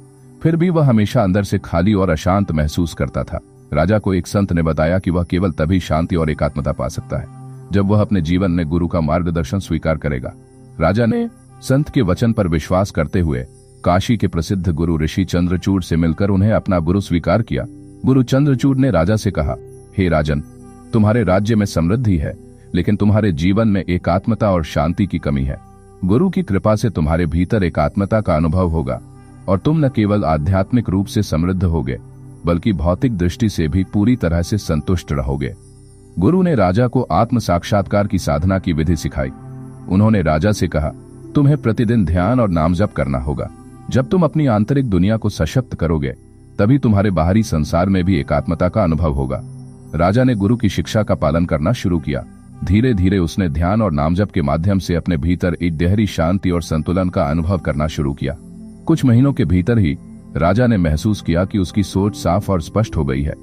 फिर भी वह हमेशा अंदर से खाली और अशांत महसूस करता था। राजा को एक संत ने बताया कि वह केवल तभी शांति और एकात्मता पा सकता है जब वह अपने जीवन में गुरु का मार्गदर्शन स्वीकार करेगा। राजा ने संत के वचन पर विश्वास करते हुए काशी के प्रसिद्ध गुरु ऋषि चंद्रचूड़ से मिलकर उन्हें अपना गुरु स्वीकार किया। गुरु चंद्रचूड़ ने राजा से कहा, हे राजन, तुम्हारे राज्य में समृद्धि है, लेकिन तुम्हारे जीवन में एकात्मता और शांति की कमी है। गुरु की कृपा से तुम्हारे भीतर एकात्मता का अनुभव होगा और तुम न केवल आध्यात्मिक रूप से समृद्ध होगे, बल्कि भौतिक दृष्टि से भी पूरी तरह से संतुष्ट रहोगे। गुरु ने राजा को आत्म साक्षात्कार की साधना की विधि सिखाई। उन्होंने राजा से कहा, तुम्हें प्रतिदिन ध्यान और नाम जप करना होगा। जब तुम अपनी आंतरिक दुनिया को सशक्त करोगे, तभी तुम्हारे बाहरी संसार में भी एकात्मता का अनुभव होगा। राजा ने गुरु की शिक्षा का पालन करना शुरू किया। धीरे धीरे उसने ध्यान और नामजप के माध्यम से अपने भीतर एक गहरी शांति और संतुलन का अनुभव करना शुरू किया। कुछ महीनों के भीतर ही राजा ने महसूस किया कि उसकी सोच साफ और स्पष्ट हो गई है।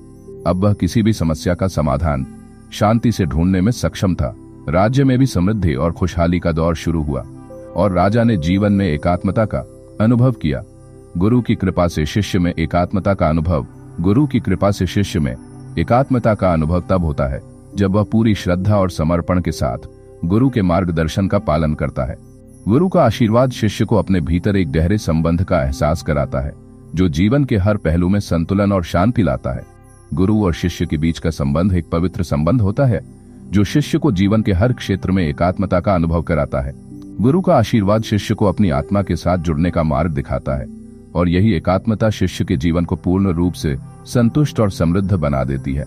अब वह किसी भी समस्या का समाधान शांति से ढूंढने में सक्षम था। राज्य में भी समृद्धि और खुशहाली का दौर शुरू हुआ और राजा ने जीवन में एकात्मता का अनुभव किया। गुरु की कृपा से शिष्य में एकात्मता का अनुभव। गुरु की कृपा से शिष्य में एकात्मता का अनुभव तब होता है जब वह पूरी श्रद्धा और समर्पण के साथ गुरु के मार्गदर्शन का पालन करता है। गुरु का आशीर्वाद शिष्य को अपने भीतर एक गहरे संबंध का एहसास कराता है, जो जीवन के हर पहलू में संतुलन और शांति लाता है। गुरु और शिष्य के बीच का संबंध एक पवित्र संबंध होता है, जो शिष्य को जीवन के हर क्षेत्र में एकात्मता का अनुभव कराता है। गुरु का आशीर्वाद शिष्य को अपनी आत्मा के साथ जुड़ने का मार्ग दिखाता है और यही एकात्मता शिष्य के जीवन को पूर्ण रूप से संतुष्ट और समृद्ध बना देती है।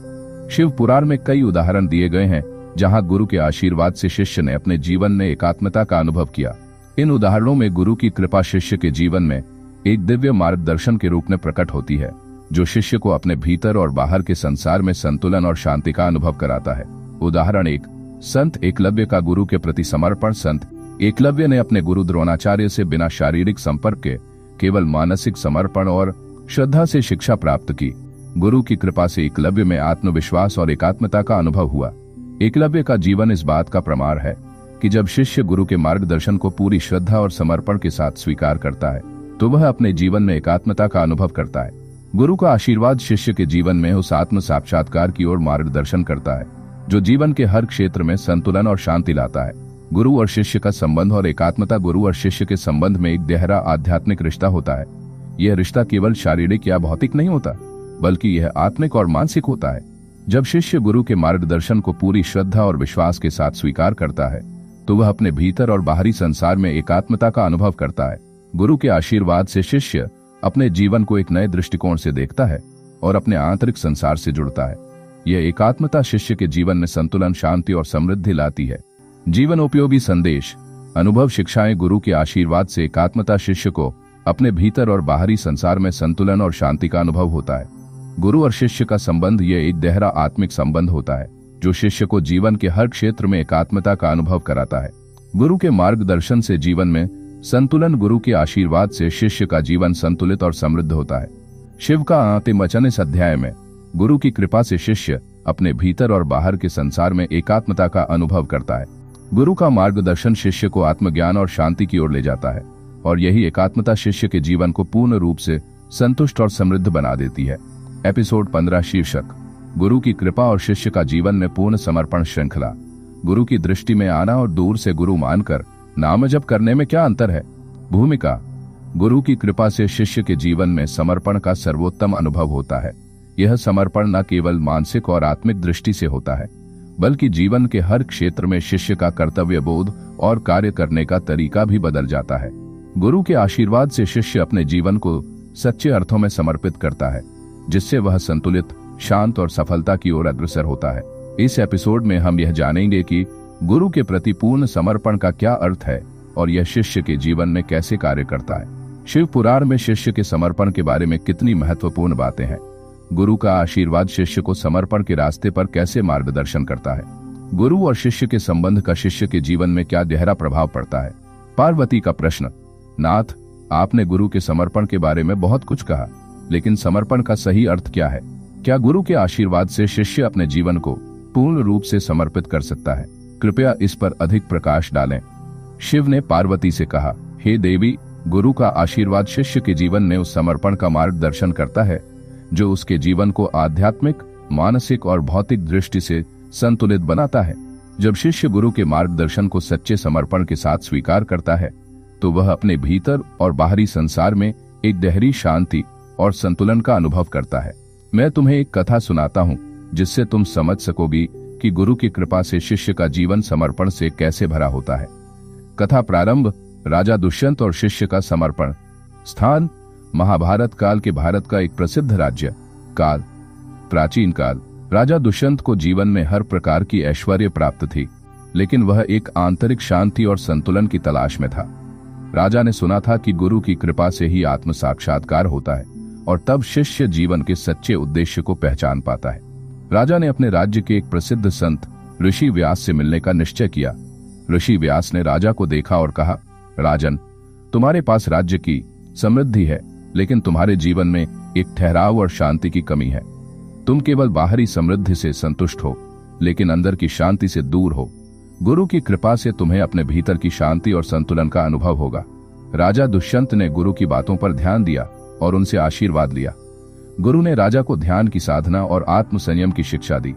शिव पुराण में कई उदाहरण दिए गए हैं जहां गुरु के आशीर्वाद से शिष्य ने अपने जीवन में एकात्मता का अनुभव किया। इन उदाहरणों में गुरु की कृपा शिष्य के जीवन में एक दिव्य मार्गदर्शन के रूप में प्रकट होती है, जो शिष्य को अपने भीतर और बाहर के संसार में संतुलन और शांति का अनुभव कराता है। उदाहरण 1, संत एकलव्य का गुरु के प्रति समर्पण। संत एकलव्य ने अपने गुरु द्रोणाचार्य से बिना शारीरिक संपर्क के केवल मानसिक समर्पण और श्रद्धा से शिक्षा प्राप्त की। गुरु की कृपा से एकलव्य में आत्मविश्वास और एकात्मता का अनुभव हुआ। एकलव्य का जीवन इस बात का प्रमाण है कि जब शिष्य गुरु के मार्गदर्शन को पूरी श्रद्धा और समर्पण के साथ स्वीकार करता है तो वह अपने जीवन में एकात्मता का अनुभव करता है। गुरु का आशीर्वाद शिष्य के जीवन में उस आत्म साक्षात्कार की ओर मार्गदर्शन करता है जो जीवन के हर क्षेत्र में संतुलन और शांति लाता है। गुरु और शिष्य का संबंध और एकात्मता। गुरु और शिष्य के संबंध में एक गहरा आध्यात्मिक रिश्ता होता है। यह रिश्ता केवल शारीरिक या भौतिक नहीं होता, बल्कि यह आत्मिक और मानसिक होता है। जब शिष्य गुरु के मार्गदर्शन को पूरी श्रद्धा और विश्वास के साथ स्वीकार करता है तो वह अपने भीतर और बाहरी संसार में एकात्मता का अनुभव करता है। गुरु के आशीर्वाद से शिष्य अपने जीवन को एक नए दृष्टिकोण से देखता है और अपने आंतरिक संसार से जुड़ता है। यह एकात्मता शिष्य के जीवन में संतुलन, शांति और समृद्धि लाती है। जीवन उपयोगी संदेश, अनुभव, शिक्षाएं। गुरु के आशीर्वाद से एकात्मता शिष्य को अपने भीतर और बाहरी संसार में संतुलन और शांति का अनुभव होता है। गुरु और शिष्य का संबंध यह एक गहरा आत्मिक संबंध होता है जो शिष्य को जीवन के हर क्षेत्र में एकात्मता का अनुभव कराता है। गुरु के मार्गदर्शन से जीवन में संतुलन। गुरु के आशीर्वाद से शिष्य का जीवन संतुलित और समृद्ध होता है। शिव का अंतिम वचन। इस अध्याय में गुरु की कृपा से शिष्य अपने भीतर और बाहर के संसार में एकात्मता का अनुभव करता है। गुरु का मार्गदर्शन शिष्य को आत्मज्ञान और शांति की ओर ले जाता है और यही एकात्मता शिष्य के जीवन को पूर्ण रूप से संतुष्ट और समृद्ध बना देती है। एपिसोड 15, शीर्षक गुरु की कृपा और शिष्य का जीवन में पूर्ण समर्पण श्रृंखला। गुरु की दृष्टि में आना और दूर से गुरु मानकर नाम जप करने में क्या अंतर है? भूमिका। गुरु की कृपा से शिष्य के जीवन में समर्पण का सर्वोत्तम अनुभव होता है। यह समर्पण न केवल मानसिक और आत्मिक दृष्टि से होता है, बल्कि जीवन के हर क्षेत्र में शिष्य का कर्तव्य बोध और कार्य करने का तरीका भी बदल जाता है। गुरु के आशीर्वाद से शिष्य अपने जीवन को सच्चे अर्थों में समर्पित करता है, जिससे वह संतुलित, शांत और सफलता की ओर अग्रसर होता है। इस एपिसोड में हम यह जानेंगे कि गुरु के प्रति पूर्ण समर्पण का क्या अर्थ है और यह शिष्य के जीवन में कैसे कार्य करता है। शिव पुराण में शिष्य के समर्पण के बारे में कितनी महत्वपूर्ण बातें हैं। गुरु का आशीर्वाद शिष्य को समर्पण के रास्ते पर कैसे मार्गदर्शन करता है। गुरु और शिष्य के संबंध का शिष्य के जीवन में क्या गहरा प्रभाव पड़ता है। पार्वती का प्रश्न। नाथ, आपने गुरु के समर्पण के बारे में बहुत कुछ कहा, लेकिन समर्पण का सही अर्थ क्या है? क्या गुरु के आशीर्वाद से शिष्य अपने जीवन को पूर्ण रूप से समर्पित कर सकता है? कृपया इस पर अधिक प्रकाश डालें। शिव ने पार्वती से कहा, हे देवी, गुरु का आशीर्वाद शिष्य के जीवन में उस समर्पण का मार्गदर्शन करता है जो उसके जीवन को आध्यात्मिक, मानसिक और भौतिक दृष्टि से संतुलित बनाता है। जब शिष्य गुरु के मार्गदर्शन को सच्चे समर्पण के साथ स्वीकार करता है तो वह अपने भीतर और बाहरी संसार में एक गहरी शांति और संतुलन का अनुभव करता है। मैं तुम्हें एक कथा सुनाता हूँ जिससे तुम समझ सकोगी कि गुरु की कृपा से शिष्य का जीवन समर्पण से कैसे भरा होता है। कथा प्रारंभ। राजा दुष्यंत और शिष्य का समर्पण। स्थान महाभारत काल के भारत का एक प्रसिद्ध राज्य। काल प्राचीन काल। राजा दुष्यंत को जीवन में हर प्रकार की ऐश्वर्य प्राप्त थी, लेकिन वह एक आंतरिक शांति और संतुलन की तलाश में था। राजा ने सुना था कि गुरु की कृपा से ही आत्म साक्षात्कार होता है और तब शिष्य जीवन के सच्चे उद्देश्य को पहचान पाता है। राजा ने अपने राज्य के एक प्रसिद्ध संत ऋषि व्यास से मिलने का निश्चय किया। ऋषि व्यास ने राजा को देखा और कहा, राजन, तुम्हारे पास राज्य की समृद्धि है, लेकिन तुम्हारे जीवन में एक ठहराव और शांति की कमी है। तुम केवल बाहरी समृद्धि से संतुष्ट हो, लेकिन अंदर की शांति से दूर हो। गुरु की कृपा से तुम्हें अपने भीतर की शांति और संतुलन का अनुभव होगा। राजा दुष्यंत ने गुरु की बातों पर ध्यान दिया और उनसे आशीर्वाद लिया। गुरु ने राजा को ध्यान की साधना और आत्म संयम की शिक्षा दी।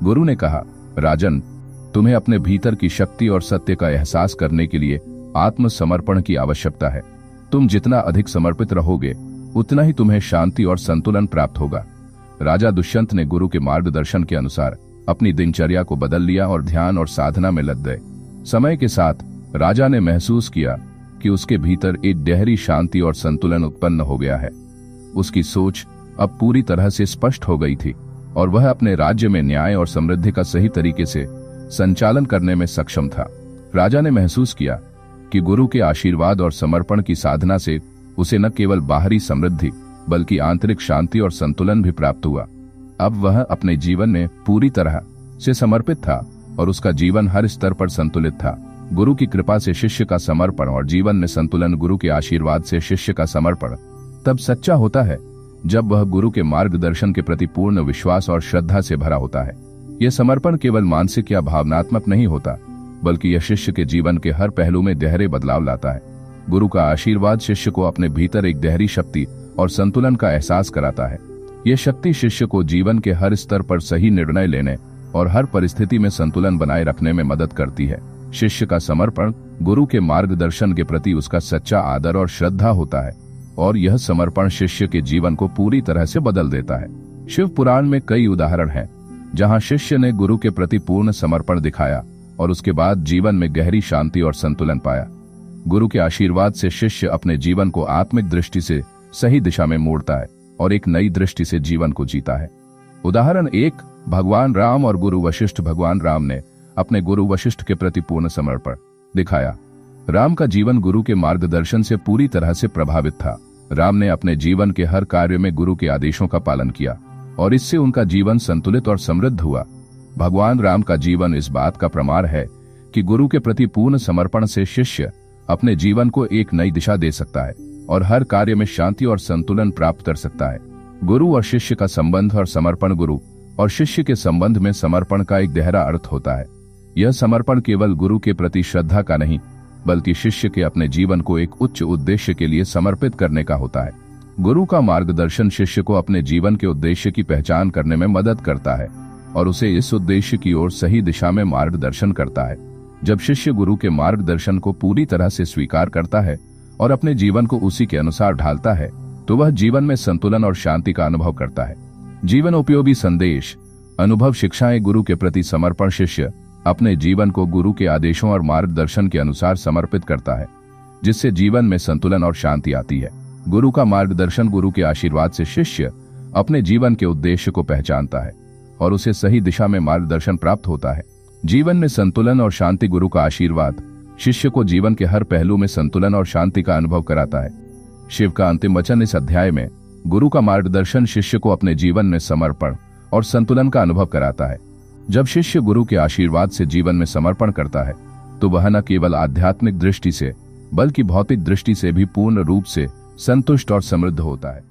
गुरु ने कहा, राजन, तुम्हें अपने भीतर की शक्ति और सत्य का एहसास करने के लिए आत्म समर्पण की आवश्यकता है। तुम जितना अधिक समर्पित रहोगे, उतना ही तुम्हें शांति और संतुलन प्राप्त होगा। राजा दुष्यंत ने गुरु के मार्गदर्शन के अनुसार अपनी दिनचर्या को बदल लिया और ध्यान और साधना में लग गए। समय के साथ राजा ने महसूस किया कि उसके भीतर एक गहरी शांति और संतुलन उत्पन्न हो गया है। उसकी सोच अब पूरी तरह से स्पष्ट हो गई थी और वह अपने राज्य में न्याय और समृद्धि का सही तरीके से संचालन करने में सक्षम था। राजा ने महसूस किया कि गुरु के आशीर्वाद और समर्पण की साधना से उसे न केवल बाहरी समृद्धि बल्कि आंतरिक शांति और संतुलन भी प्राप्त हुआ। अब वह अपने जीवन में पूरी तरह से समर्पित था और उसका जीवन हर स्तर पर संतुलित था। गुरु की कृपा से शिष्य का समर्पण और जीवन में संतुलन। गुरु के आशीर्वाद से शिष्य का समर्पण तब सच्चा होता है जब वह गुरु के मार्गदर्शन के प्रति पूर्ण विश्वास और श्रद्धा से भरा होता है। यह समर्पण केवल मानसिक या भावनात्मक नहीं होता, बल्कि यह शिष्य के जीवन के हर पहलू में गहरे बदलाव लाता है। गुरु का आशीर्वाद शिष्य को अपने भीतर एक गहरी शक्ति और संतुलन का एहसास कराता है। यह शक्ति शिष्य को जीवन के हर स्तर पर सही निर्णय लेने और हर परिस्थिति में संतुलन बनाए रखने में मदद करती है। शिष्य का समर्पण गुरु के मार्गदर्शन के प्रति उसका सच्चा आदर और श्रद्धा होता है, और यह समर्पण शिष्य के जीवन को पूरी तरह से बदल देता है। शिव पुराण में कई उदाहरण हैं जहां शिष्य ने गुरु के प्रति पूर्ण समर्पण दिखाया और उसके बाद जीवन में गहरी शांति और संतुलन पाया। गुरु के आशीर्वाद से शिष्य अपने जीवन को आत्मिक दृष्टि से सही दिशा में मोड़ता है और एक नई दृष्टि से जीवन को जीता है। उदाहरण 1, भगवान राम और गुरु वशिष्ठ। भगवान राम ने अपने गुरु वशिष्ठ के प्रति पूर्ण समर्पण दिखाया। राम का जीवन गुरु के मार्गदर्शन से पूरी तरह से प्रभावित था। राम ने अपने जीवन के हर कार्य में गुरु के आदेशों का पालन किया और इससे उनका जीवन संतुलित और समृद्ध हुआ। भगवान राम का जीवन इस बात का प्रमाण है कि गुरु के प्रति पूर्ण समर्पण से शिष्य अपने जीवन को एक नई दिशा दे सकता है और हर कार्य में शांति और संतुलन प्राप्त कर सकता है। गुरु और शिष्य का संबंध और समर्पण। गुरु और शिष्य के संबंध में समर्पण का एक गहरा अर्थ होता है। यह समर्पण केवल गुरु के प्रति श्रद्धा का नहीं, बल्कि शिष्य के अपने जीवन को एक उच्च उद्देश्य के लिए समर्पित करने का होता है। गुरु का मार्गदर्शन शिष्य को अपने जीवन के उद्देश्य की पहचान करने में मदद करता है और उसे इस उद्देश्य की ओर सही दिशा में मार्गदर्शन करता है। जब शिष्य गुरु के मार्गदर्शन को पूरी तरह से स्वीकार करता है और अपने जीवन को उसी के अनुसार ढालता है, तो वह जीवन में संतुलन और शांति का अनुभव करता है। जीवन उपयोगी संदेश, अनुभव, शिक्षाएं। गुरु के प्रति समर्पण। शिष्य अपने जीवन को गुरु के आदेशों और मार्गदर्शन के अनुसार समर्पित करता है, जिससे जीवन में संतुलन और शांति आती है। गुरु का मार्गदर्शन। गुरु के आशीर्वाद से शिष्य अपने जीवन के उद्देश्य को पहचानता है और उसे सही दिशा में मार्गदर्शन प्राप्त होता है। जीवन में संतुलन और शांति। गुरु का आशीर्वाद शिष्य को जीवन के हर पहलू में संतुलन और शांति का अनुभव कराता है। शिव का अंतिम वचन इस अध्याय में गुरु का मार्गदर्शन शिष्य को अपने जीवन में समर्पण और संतुलन का अनुभव कराता है। जब शिष्य गुरु के आशीर्वाद से जीवन में समर्पण करता है, तो वह न केवल आध्यात्मिक दृष्टि से बल्कि भौतिक दृष्टि से भी पूर्ण रूप से संतुष्ट और समृद्ध होता है।